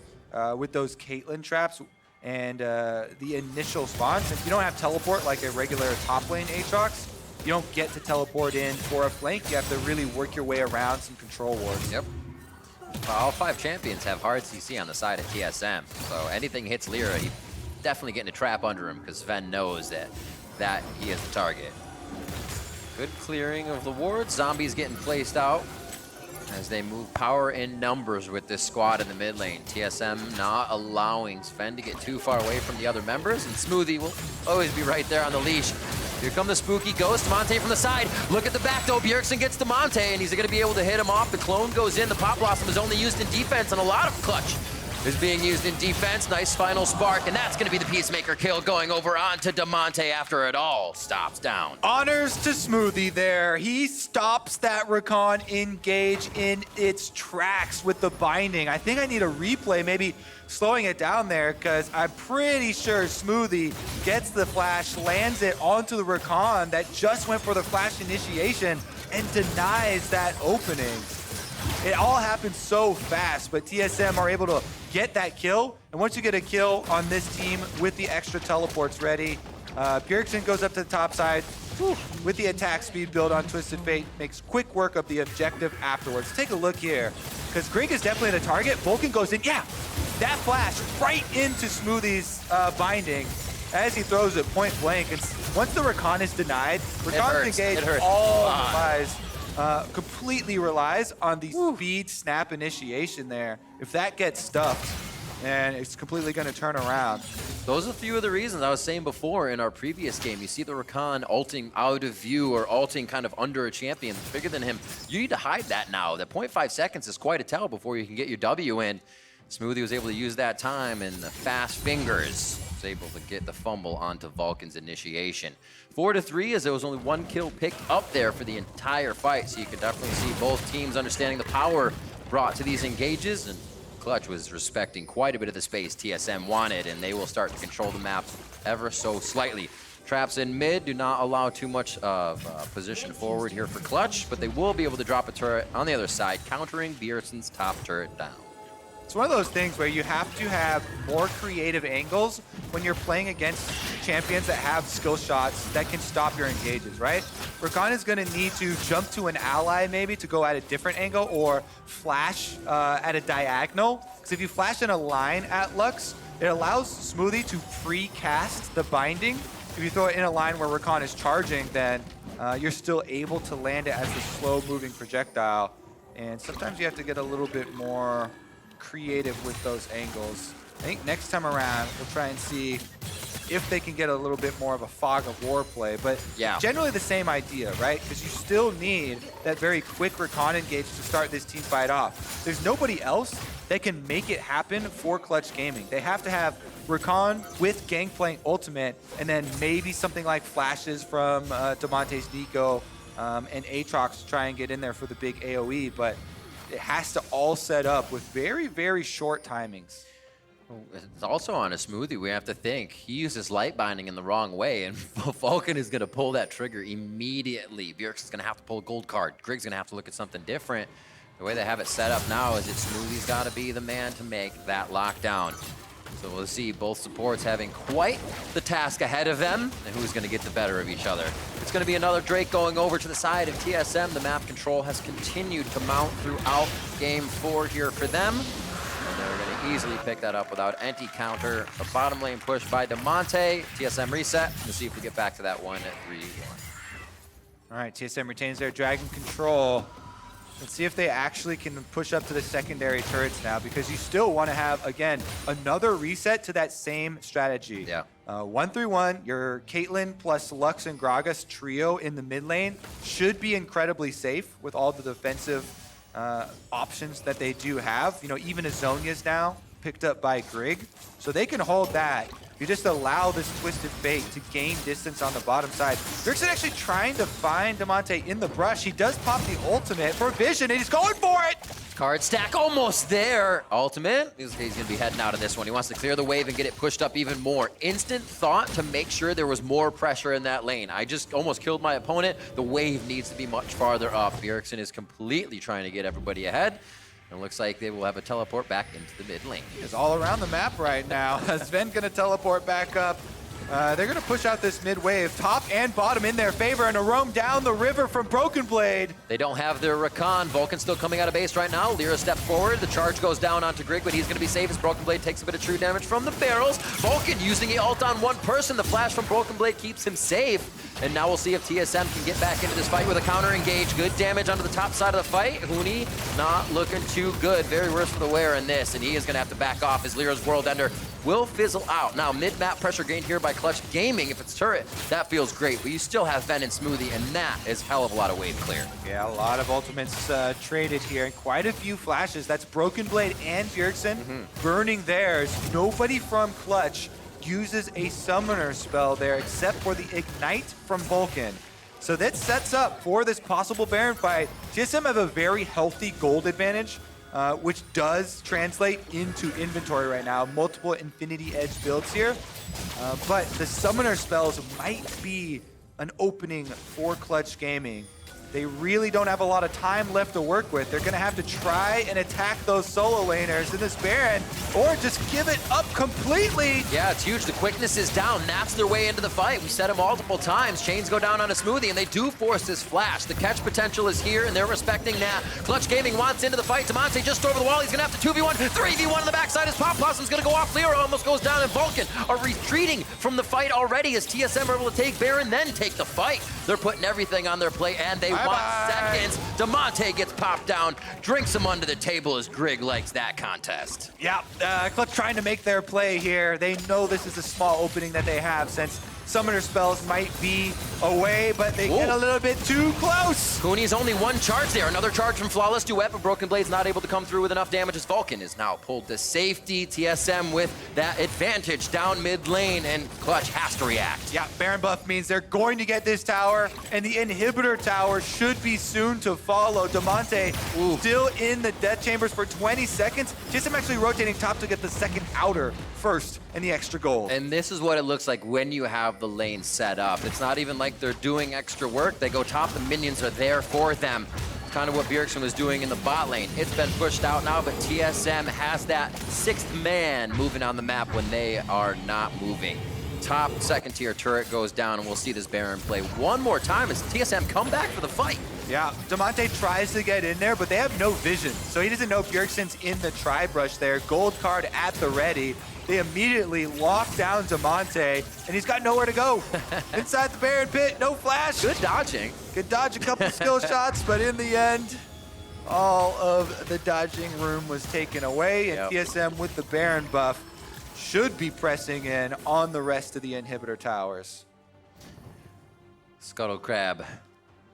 with those Caitlyn traps. and the initial spawn. Since you don't have teleport like a regular top lane Aatrox, you don't get to teleport in for a flank. You have to really work your way around some control wards. Yep. All 5 champions have hard CC on the side of TSM, so anything hits Lira, he's definitely getting a trap under him because Zven knows that he is the target. Good clearing of the wards. Zombies getting placed out as they move power in numbers with this squad in the mid lane. TSM not allowing Zven to get too far away from the other members, and Smoothie will always be right there on the leash. Here come the spooky ghost. Damonte from the side. Look at the back though. Bjergsen gets Damonte, and he's going to be able to hit him off. The clone goes in. The Pop Blossom is only used in defense, and a lot of Clutch is being used in defense. Nice final spark, and that's going to be the Peacemaker kill going over onto Damonte after it all stops down. Honors to Smoothie there. He stops that Rakan engage in its tracks with the binding. I think I need a replay, maybe slowing it down there, because I'm pretty sure Smoothie gets the flash, lands it onto the Rakan that just went for the flash initiation and denies that opening. It all happened so fast, but TSM are able to get that kill. And once you get a kill on this team with the extra teleports ready, Bjergsen goes up to the top side with the attack speed build on Twisted Fate, makes quick work of the objective afterwards. Take a look here, because Grig is definitely the target. Vulcan goes in, yeah, that flash right into Smoothie's binding as he throws it point blank. And once the Rakan is denied, Rakan's engage all relies, completely relies on the speed snap initiation there. If that gets stuffed, and it's completely going to turn around. Those are a few of the reasons I was saying before in our previous game. You see the Rakan ulting out of view or ulting kind of under a champion bigger than him. You need to hide that now. That 0.5 seconds is quite a tell before you can get your W in. Smoothie was able to use that time, and the fast fingers was able to get the fumble onto Vulcan's initiation. 4-3 as there was only 1 kill picked up there for the entire fight. So you can definitely see both teams understanding the power brought to these engages, and Clutch was respecting quite a bit of the space TSM wanted, and they will start to control the map ever so slightly. Traps in mid do not allow too much of position forward here for Clutch, but they will be able to drop a turret on the other side, countering Bjergsen's top turret down. It's one of those things where you have to have more creative angles when you're playing against champions that have skill shots that can stop your engages, right? Rakan is going to need to jump to an ally maybe to go at a different angle, or flash at a diagonal. Because if you flash in a line at Lux, it allows Smoothie to pre-cast the binding. If you throw it in a line where Rakan is charging, then you're still able to land it as a slow-moving projectile. And sometimes you have to get a little bit more creative with those angles. I think next time around we'll try and see if they can get a little bit more of a fog of war play, but yeah, generally the same idea, right? Because you still need that very quick Rakan engage to start this team fight off. There's nobody else that can make it happen for Clutch Gaming. They have to have Rakan with Gangplank ultimate, and then maybe something like flashes from Damonte's Neeko and Aatrox to try and get in there for the big AoE, but it has to all set up with very, very short timings. It's also on a Smoothie, we have to think. He uses light binding in the wrong way, and Vulcan is going to pull that trigger immediately. Bjergsen's going to have to pull a gold card. Grig's going to have to look at something different. The way they have it set up now is that Smoothie's got to be the man to make that lockdown. So we'll see both supports having quite the task ahead of them, and who's going to get the better of each other. It's going to be another Drake going over to the side of TSM. The map control has continued to mount throughout Game 4 here for them. And they're going to easily pick that up without any counter. The bottom lane push by Damonte. TSM reset. We'll see if we get back to that one at 3-1. All right, TSM retains their dragon control. Let's see if they actually can push up to the secondary turrets now, because you still want to have, again, another reset to that same strategy. Yeah. 1-3-1, your Caitlyn plus Lux and Gragas trio in the mid lane should be incredibly safe with all the defensive options that they do have. You know, even Azonia's now picked up by Grig, so they can hold that. You just allow this Twisted Fate to gain distance on the bottom side. Bjergsen actually trying to find Damonte in the brush. He does pop the ultimate for vision, and he's going for it! Card stack almost there. Ultimate. He's going to be heading out of this one. He wants to clear the wave and get it pushed up even more. Instant thought to make sure there was more pressure in that lane. I just almost killed my opponent. The wave needs to be much farther up. Bjergsen is completely trying to get everybody ahead. It looks like they will have a teleport back into the mid lane. Is all around the map right now. Zven gonna teleport back up. They're gonna push out this mid wave, top and bottom in their favor, and a roam down the river from Broken Blade. They don't have their Rakan. Vulcan still coming out of base right now. Lira steps forward. The charge goes down onto Grig, but he's going to be safe as Broken Blade takes a bit of true damage from the barrels. Vulcan using the ult on one person. The flash from Broken Blade keeps him safe. And now we'll see if TSM can get back into this fight with a counter engage. Good damage onto the top side of the fight. Huni not looking too good. Very worse for the wear in this, and he is going to have to back off as Lyra's World Ender will fizzle out. Now, mid-map pressure gained here by Clutch Gaming. If it's turret, that feels great, but you still have Zven and Smoothie, and that is hell of a lot of wave clear. Yeah, a lot of ultimates traded here, and quite a few flashes. That's Broken Blade and Bjergsen burning theirs. Nobody from Clutch uses a summoner spell there except for the Ignite from Vulcan. So that sets up for this possible Baron fight. TSM have a very healthy gold advantage, which does translate into inventory right now. Multiple Infinity Edge builds here. But the summoner spells might be an opening for Clutch Gaming. They really don't have a lot of time left to work with. They're gonna have to try and attack those solo laners in this Baron, or just give it up completely. Yeah, it's huge. The quickness is down. That's their way into the fight. We said it multiple times. Chains go down on a Smoothie, and they do force this flash. The catch potential is here, and they're respecting that. Clutch Gaming wants into the fight. Damonte just over the wall. He's gonna have to 2v1, 3v1 on the backside as Pop Possum's gonna go off. Lira almost goes down, and Vulcan are retreating from the fight already as TSM are able to take Baron, then take the fight. They're putting everything on their plate, and they want seconds. Damonte gets popped down, drinks him under the table as Grig likes that contest. Yeah, Clutch trying to make their play here. They know this is a small opening that they have since summoner spells might be away, but they get a little bit too close. Huni's only one charge there. Another charge from Flawless Duet, but Broken Blade's not able to come through with enough damage as Vulcan is now pulled to safety. TSM with that advantage down mid lane, and Clutch has to react. Yeah, Baron buff means they're going to get this tower, and the inhibitor tower should be soon to follow. Damonte still in the death chambers for 20 seconds. TSM actually rotating top to get the second outer first and the extra gold. And this is what it looks like when you have the lane set up. It's not even like they're doing extra work. They go top, the minions are there for them. Kind of what Bjergsen was doing in the bot lane. It's been pushed out now, but TSM has that sixth man moving on the map when they are not moving. Top second tier turret goes down, and we'll see this Baron play one more time as TSM come back for the fight. Yeah, Damonte tries to get in there, but they have no vision. So he doesn't know Bjergsen's in the tri-brush there. Gold card at the ready. They immediately lock down Damonte, and he's got nowhere to go. Inside the Baron pit, no flash. Good dodging. Could dodge a couple skill shots, but in the end, all of the dodging room was taken away, and TSM with the Baron buff should be pressing in on the rest of the inhibitor towers. Scuttle Crab,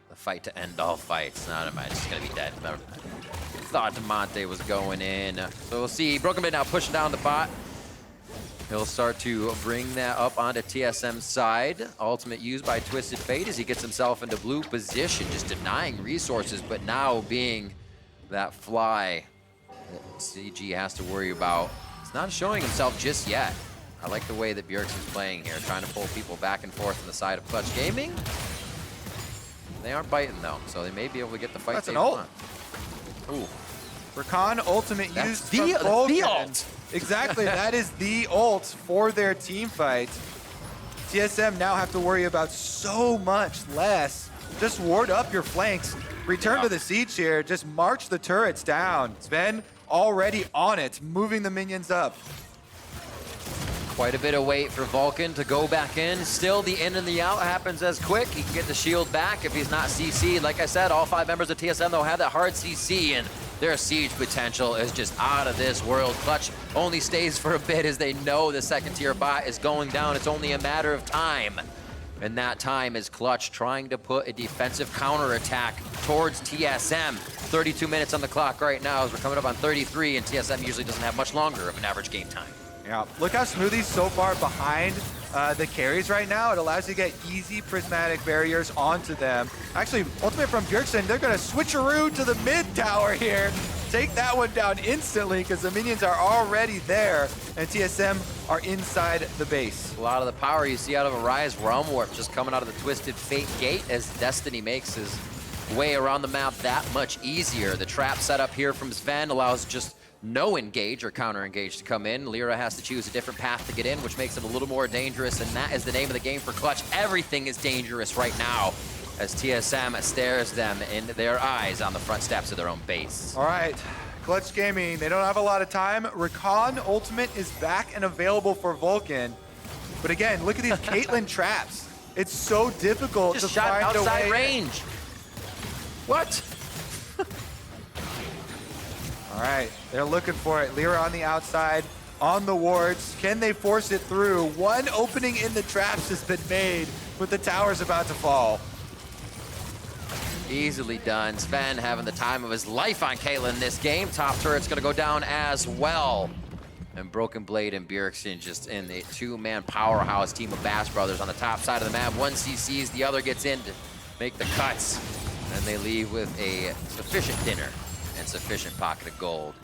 the fight to end all fights. Not am I just gonna be dead. Thought Damonte was going in. So we'll see. Broken Blade now pushing down the bot. He'll start to bring that up onto TSM's side. Ultimate used by Twisted Fate as he gets himself into blue position, just denying resources, but now being that fly that CG has to worry about. It's not showing himself just yet. I like the way that Bjergsen's playing here, trying to pull people back and forth on the side of Clutch Gaming. They aren't biting though, so they may be able to get the fight. That's they an ult. want. Ooh. Rakan ultimate That's used the from Vulcan. ult. Exactly, that is the ult for their team fight. TSM now have to worry about so much less. Just ward up your flanks. Return to the siege here. Just march the turrets down. Zven already on it, moving the minions up. Quite a bit of wait for Vulcan to go back in. Still, the in and the out happens as quick. He can get the shield back if he's not CC'd. Like I said, all 5 members of TSM, though, have that hard CC, and their siege potential is just out of this world. Clutch only stays for a bit as they know the second tier bot is going down. It's only a matter of time. And that time is Clutch trying to put a defensive counterattack towards TSM. 32 minutes on the clock right now as we're coming up on 33, and TSM usually doesn't have much longer of an average game time. Yeah, look how Smoothie's so far behind the carries right now. It allows you to get easy prismatic barriers onto them. Actually, ultimate from Bjergsen, they're gonna switcheroo to the mid tower here. Take that one down instantly because the minions are already there, and TSM are inside the base. A lot of the power you see out of a Rise Realm Warp just coming out of the Twisted Fate gate as Destiny makes his way around the map that much easier. The trap setup here from Zven allows just no engage or counter engage to come in. Lira has to choose a different path to get in, which makes it a little more dangerous, and that is the name of the game for Clutch. Everything is dangerous right now as TSM stares them in their eyes on the front steps of their own base. All right, Clutch Gaming, they don't have a lot of time. Rakan ultimate is back and available for Vulcan. But again, look at these Caitlyn traps. It's so difficult Just to shot find a outside way. range. What? All right, they're looking for it. Lira on the outside, on the wards. Can they force it through? One opening in the traps has been made, but the tower's about to fall. Easily done. Zven having the time of his life on Caitlyn this game. Top turret's gonna go down as well. And Broken Blade and Bjergsen just in the two-man powerhouse team of Bass Brothers on the top side of the map. One CCs, the other gets in to make the cuts. And they leave with a sufficient dinner and sufficient pocket of gold.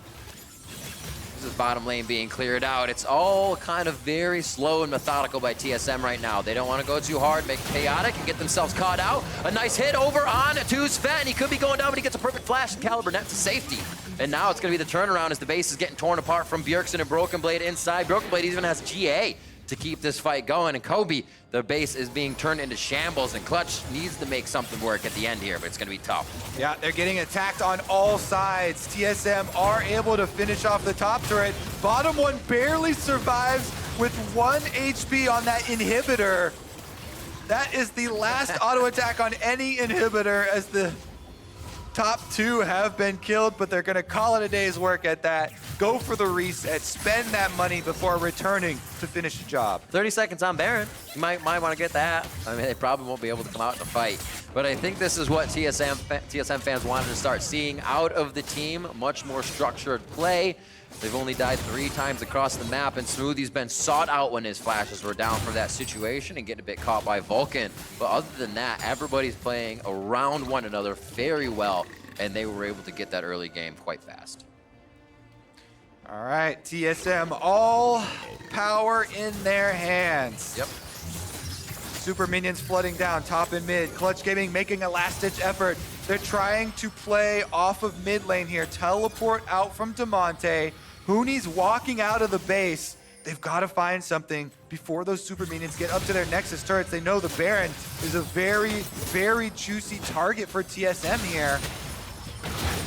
This is bottom lane being cleared out. It's all kind of very slow and methodical by TSM right now. They don't want to go too hard, make it chaotic, and get themselves caught out. A nice hit over on to Zven. He could be going down, but he gets a perfect flash and Caliber net to safety. And now it's going to be the turnaround as the base is getting torn apart from Bjergsen and Broken Blade inside. Broken Blade even has GA to keep this fight going. And Kobe, the base is being turned into shambles, and Clutch needs to make something work at the end here, but it's going to be tough. Yeah, they're getting attacked on all sides. TSM are able to finish off the top turret. Bottom one barely survives with 1 HP on that inhibitor. That is the last auto attack on any inhibitor as the top two have been killed, but they're gonna call it a day's work at that. Go for the reset, spend that money before returning to finish the job. 30 seconds on Baron. You might want to get that. I mean, they probably won't be able to come out in the fight. But I think this is what TSM fans wanted to start seeing out of the team. Much more structured play. They've only died 3 times across the map, and Smoothie's been sought out when his flashes were down for that situation and getting a bit caught by Vulcan. But other than that, everybody's playing around one another very well, and they were able to get that early game quite fast. All right, TSM, all power in their hands. Yep. Super minions flooding down top and mid. Clutch Gaming making a last-ditch effort. They're trying to play off of mid lane here. Teleport out from Damonte. Huni's walking out of the base. They've got to find something before those super minions get up to their nexus turrets. They know the Baron is a very, very juicy target for TSM here.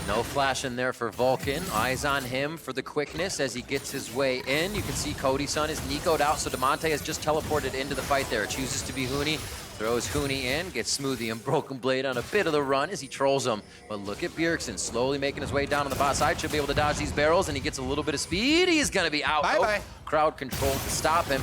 No flash in there for Vulcan. Eyes on him for the quickness as he gets his way in. You can see Cody Sun is Neeko'd out, so Damonte has just teleported into the fight there. Chooses to be Huni, throws Huni in, gets Smoothie and Broken Blade on a bit of the run as he trolls him. But look at Bjergsen slowly making his way down on the bot side. Should be able to dodge these barrels, and he gets a little bit of speed. He's going to be out. Bye-bye. Crowd control to stop him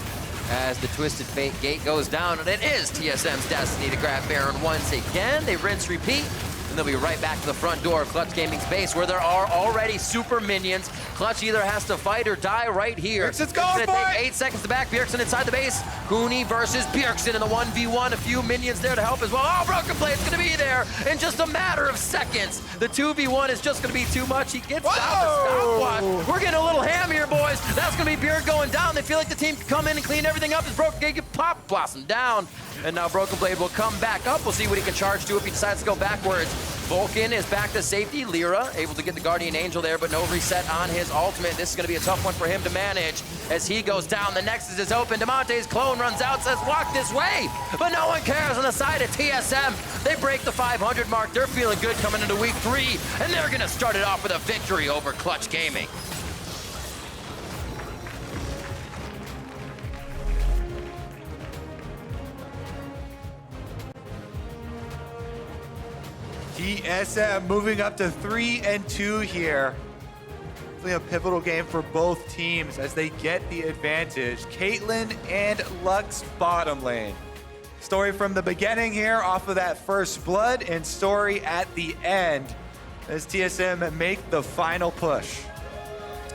as the Twisted Fate gate goes down, and it is TSM's destiny to grab Baron once again. They rinse, repeat. And they'll be right back to the front door of Clutch Gaming's base where there are already super minions. Clutch either has to fight or die right here. Bjergsen's going for take it! 8 seconds to back. Bjergsen inside the base. Huni versus Bjergsen in the 1v1. A few minions there to help as well. Oh, Broken Blade's going to be there in just a matter of seconds. The 2v1 is just going to be too much. He gets down the stopwatch. We're getting a little ham here, boys. That's going to be Bjerg going down. They feel like the team can come in and clean everything up as Broken Blade get pop blossom down. And now Broken Blade will come back up. We'll see what he can charge to if he decides to go backwards. Vulcan is back to safety. Lira able to get the Guardian Angel there, but no reset on his ultimate. This is going to be a tough one for him to manage as he goes down. The Nexus is open. Damonte's clone runs out, says walk this way, but no one cares on the side of TSM. They break the 500 mark. They're feeling good coming into week 3, and they're going to start it off with a victory over Clutch Gaming. TSM moving up to 3-2 here. Definitely a pivotal game for both teams as they get the advantage. Caitlyn and Lux bottom lane. Story from the beginning here off of that first blood, and story at the end as TSM make the final push.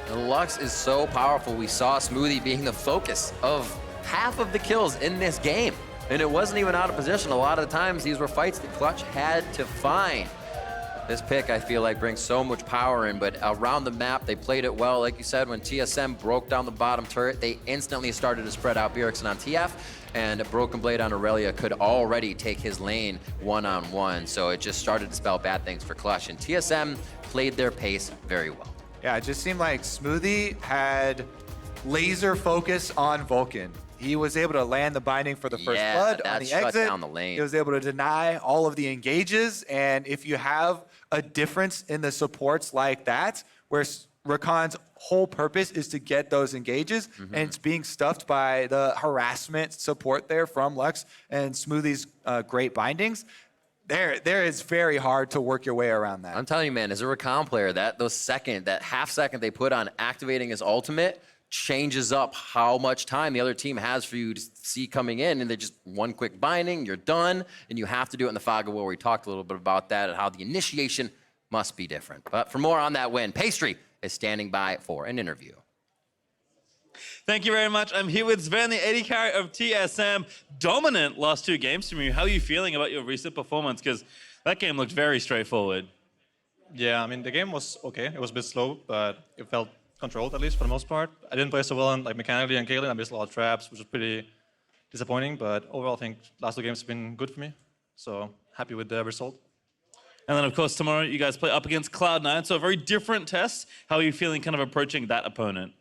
And Lux is so powerful. We saw Smoothie being the focus of half of the kills in this game. And it wasn't even out of position. A lot of the times, these were fights that Clutch had to find. This pick, I feel like, brings so much power in, but around the map, they played it well. Like you said, when TSM broke down the bottom turret, they instantly started to spread out Bjergsen on TF, and a Broken Blade on Irelia could already take his lane one-on-one, so it just started to spell bad things for Clutch, and TSM played their pace very well. Yeah, it just seemed like Smoothie had laser focus on Vulcan. He was able to land the binding for the first blood on the shut exit. down the lane. He was able to deny all of the engages, and if you have a difference in the supports like that, where Rakan's whole purpose is to get those engages, and it's being stuffed by the harassment support there from Lux and Smoothie's great bindings, there is very hard to work your way around that. I'm telling you, man, as a Rakan player, that half second they put on activating his ultimate changes up how much time the other team has for you to see coming in, and they just one quick binding, you're done, and you have to do it in the fog of war. We talked a little bit about that and how the initiation must be different. But for more on that win, Pastry is standing by for an interview. Thank you very much. I'm here with Zven, the AD carry of TSM. Dominant last 2 games from you. How are you feeling about your recent performance? Because that game looked very straightforward. Yeah, I mean, the game was okay. It was a bit slow, but it felt controlled, at least for the most part. I didn't play so well on, like, mechanically on Caitlyn. I missed a lot of traps, which was pretty disappointing, but overall I think last 2 games have been good for me. So happy with the result. And then, of course, tomorrow you guys play up against Cloud9, so a very different test. How are you feeling kind of approaching that opponent?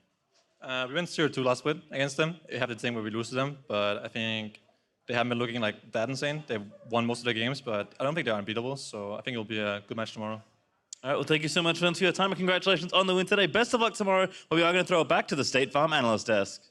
We went 0-2 last split against them. It had the thing where we lose to them, but I think they haven't been looking like that insane. They've won most of their games, but I don't think they're unbeatable, so I think it'll be a good match tomorrow. All right, well, thank you so much for your time, and congratulations on the win today. Best of luck tomorrow, but we are going to throw it back to the State Farm analyst desk.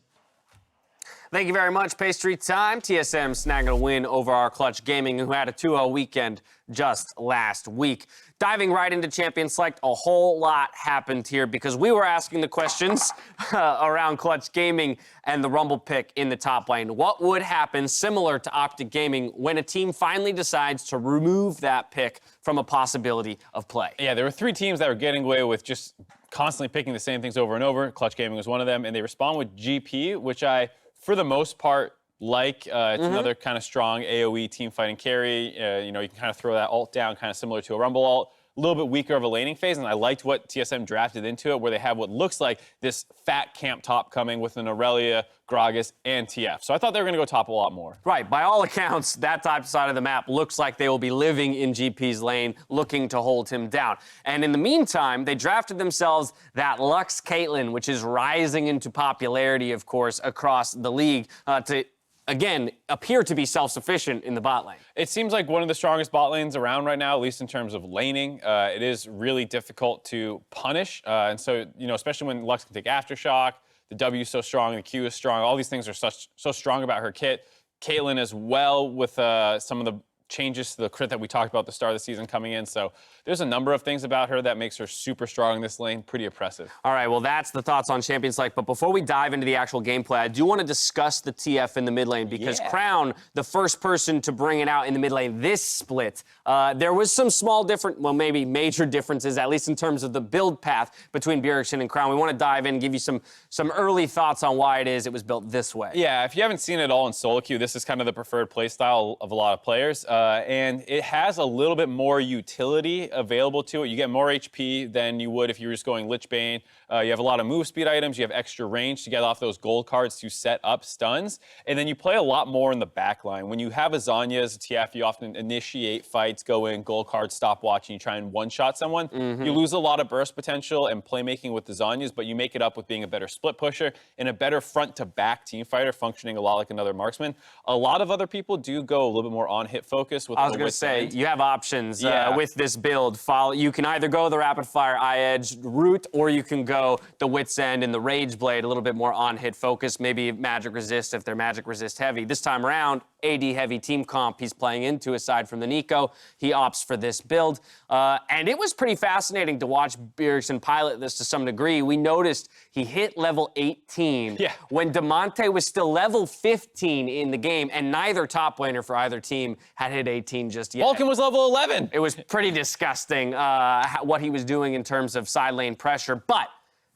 Thank you very much, Pastry Time. TSM snagging a win over our Clutch Gaming, who had a 2-0 weekend just last week. Diving right into Champion Select, a whole lot happened here because we were asking the questions around Clutch Gaming and the Rumble pick in the top lane. What would happen, similar to Optic Gaming, when a team finally decides to remove that pick from a possibility of play? Yeah, there were 3 teams that were getting away with just constantly picking the same things over and over. Clutch Gaming was one of them, and they respond with GP, which I, for the most part, like. It's another kind of strong AoE team fighting carry. You know, you can kind of throw that ult down, kind of similar to a Rumble ult. A little bit weaker of a laning phase, and I liked what TSM drafted into it, where they have what looks like this fat camp top coming with an Irelia, Gragas, and TF. So I thought they were going to go top a lot more. Right. By all accounts, that top side of the map looks like they will be living in GP's lane, looking to hold him down. And in the meantime, they drafted themselves that Lux Caitlyn, which is rising into popularity, of course, across the league, to again, appear to be self-sufficient in the bot lane. It seems like one of the strongest bot lanes around right now, at least in terms of laning. It is really difficult to punish. And so, you know, especially when Lux can take Aftershock, the W is so strong, the Q is strong, all these things are so strong about her kit. Caitlyn as well, with some of the changes to the crit that we talked about at the start of the season coming in. So there's a number of things about her that makes her super strong in this lane, pretty oppressive. All right, well, that's the thoughts on Champion Select. But before we dive into the actual gameplay, I do want to discuss the TF in the mid lane because Crown, the first person to bring it out in the mid lane this split, there was some small well, maybe major differences, at least in terms of the build path between Bjergsen and Crown. We want to dive in and give you some early thoughts on why it was built this way. Yeah, if you haven't seen it all in solo queue, this is kind of the preferred playstyle of a lot of players. And it has a little bit more utility available to it. You get more HP than you would if you were just going Lich Bane. You have a lot of move speed items. You have extra range to get off those gold cards to set up stuns. And then you play a lot more in the back line. When you have a Xayah as a TF, you often initiate fights, go in, gold card, stopwatch, and you try and one-shot someone. You lose a lot of burst potential and playmaking with the Xayahs, but you make it up with being a better split pusher and a better front-to-back team fighter, functioning a lot like another marksman. A lot of other people do go a little bit more on-hit focus with I was going to say, you have options with this build. You can either go the rapid-fire eye-edge route, or you can go the Wit's End and the Rage Blade, a little bit more on-hit focus, maybe magic resist if they're magic resist heavy. This time around, AD heavy team comp he's playing into, aside from the Neeko. He opts for this build. And it was pretty fascinating to watch Bjergsen pilot this to some degree. We noticed he hit level 18 when Damonte was still level 15 in the game, and neither top laner for either team had hit 18 just yet. Vulcan was level 11. It was pretty disgusting what he was doing in terms of side lane pressure, but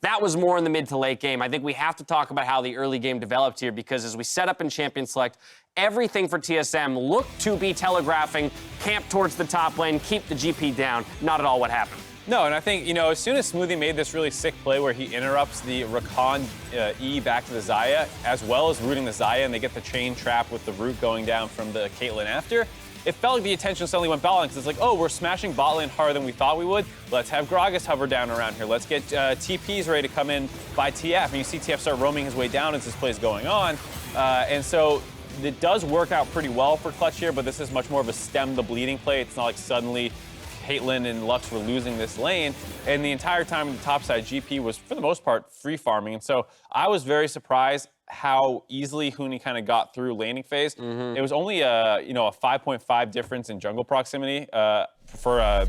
That was more in the mid to late game. I think we have to talk about how the early game developed here, because as we set up in Champion Select, everything for TSM looked to be telegraphing, camp towards the top lane, keep the GP down. Not at all what happened. No, and I think, as soon as Smoothie made this really sick play where he interrupts the Rakan E back to the Xayah, as well as rooting the Xayah, and they get the chain trap with the root going down from the Caitlyn after, it felt like the attention suddenly went bot lane, because it's like, oh, we're smashing bot lane harder than we thought we would. Let's have Gragas hover down around here. Let's get TPs ready to come in by TF. And you see TF start roaming his way down as this play is going on. And so it does work out pretty well for Clutch here, but this is much more of a stem the bleeding play. It's not like suddenly Caitlyn and Lux were losing this lane, and the entire time the top side GP was, for the most part, free farming. And so I was very surprised how easily Huni kind of got through laning phase. It was only a 5.5 difference in jungle proximity for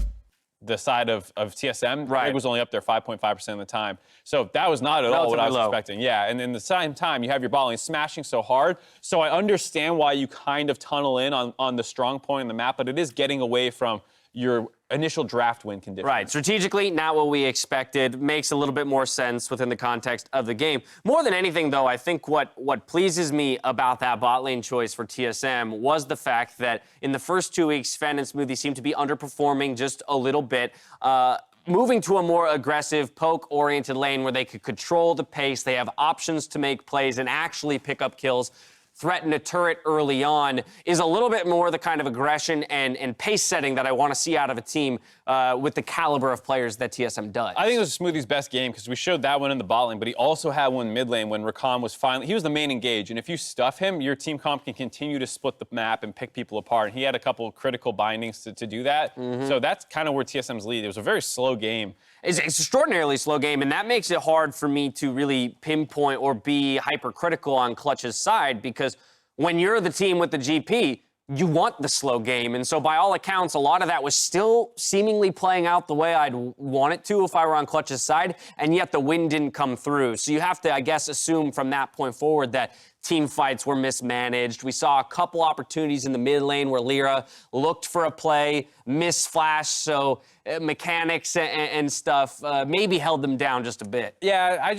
the side of TSM. Right. Grig was only up there 5.5% of the time. So that was not at all what I was expecting. Yeah, and in the same time, you have your bot lane smashing so hard. So I understand why you kind of tunnel in on the strong point in the map, but it is getting away from your initial draft win condition. Right, strategically, not what we expected. Makes a little bit more sense within the context of the game. More than anything, though, I think what pleases me about that bot lane choice for TSM was the fact that in the first 2 weeks, Zven and Smoothie seemed to be underperforming just a little bit. Moving to a more aggressive, poke-oriented lane where they could control the pace, they have options to make plays and actually pick up kills, threaten a turret early on, is a little bit more the kind of aggression and pace setting that I want to see out of a team with the caliber of players that TSM does. I think it was Smoothie's best game because we showed that one in the bot lane, but he also had one mid lane when Rakan was he was the main engage, and if you stuff him, your team comp can continue to split the map and pick people apart, and he had a couple of critical bindings to do that. So that's kind of where TSM's lead. It was a very slow game. It's an extraordinarily slow game, and that makes it hard for me to really pinpoint or be hypercritical on Clutch's side, because when you're the team with the GP, you want the slow game. And so by all accounts, a lot of that was still seemingly playing out the way I'd want it to if I were on Clutch's side, and yet the win didn't come through. So you have to, I guess, assume from that point forward that team fights were mismanaged. We saw a couple opportunities in the mid lane where Lira looked for a play, misflashed, so mechanics and stuff maybe held them down just a bit. Yeah,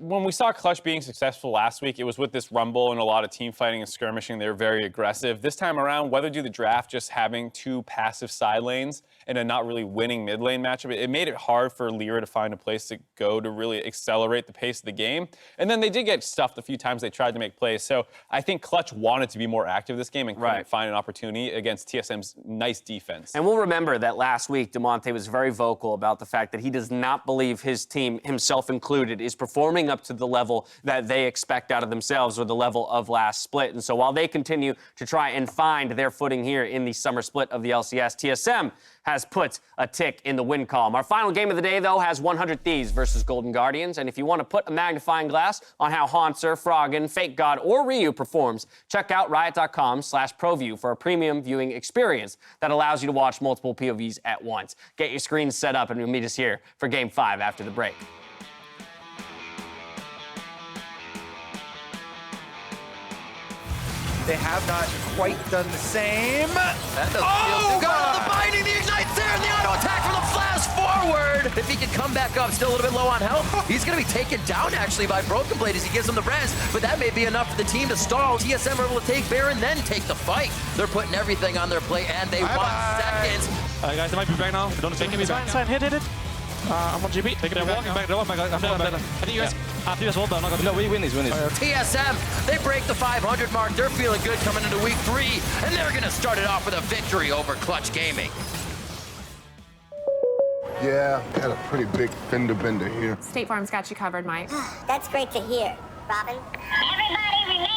when we saw Clutch being successful last week, it was with this rumble and a lot of team fighting and skirmishing. They were very aggressive. This time around, whether do the draft just having two passive side lanes and a not really winning mid lane matchup, it made it hard for Lira to find a place to go to really accelerate the pace of the game. And then they did get stuffed a few times they tried to make plays. So I think Clutch wanted to be more active this game and couldn't find an opportunity against TSM's nice defense. And we'll remember that last week, Damonte was very vocal about the fact that he does not believe his team, himself included, is performing up to the level that they expect out of themselves or the level of last split. And so while they continue to try and find their footing here in the summer split of the LCS, TSM has put a tick in the win column. Our final game of the day, though, has 100 Thieves versus Golden Guardians. And if you want to put a magnifying glass on how Haunter, Froggen, Fake God, or Ryu performs, check out riot.com/ProView for a premium viewing experience that allows you to watch multiple POVs at once. Get your screens set up and we'll meet us here for Game 5 after the break. They have not quite done the same. That doesn't feel too good. On the binding, the ignite's there, and the auto attack from the flash forward. If he can come back up, still a little bit low on health, he's going to be taken down actually by Broken Blade as he gives him the res, but that may be enough for the team to stall. TSM are able to take Baron, then take the fight. They're putting everything on their plate, and they want seconds. Guys, they might be back now. Don't take me back. Hit. I'm on GP. They're walking back. Oh my god, I'm back. I think you guys. After you guys hold, but I'm not gonna. No, we win these. TSM, they break the 500 mark. They're feeling good coming into week 3, and they're gonna start it off with a victory over Clutch Gaming. Yeah, had a pretty big fender bender here. State Farm's got you covered, Mike. That's great to hear, Robin. Everybody remember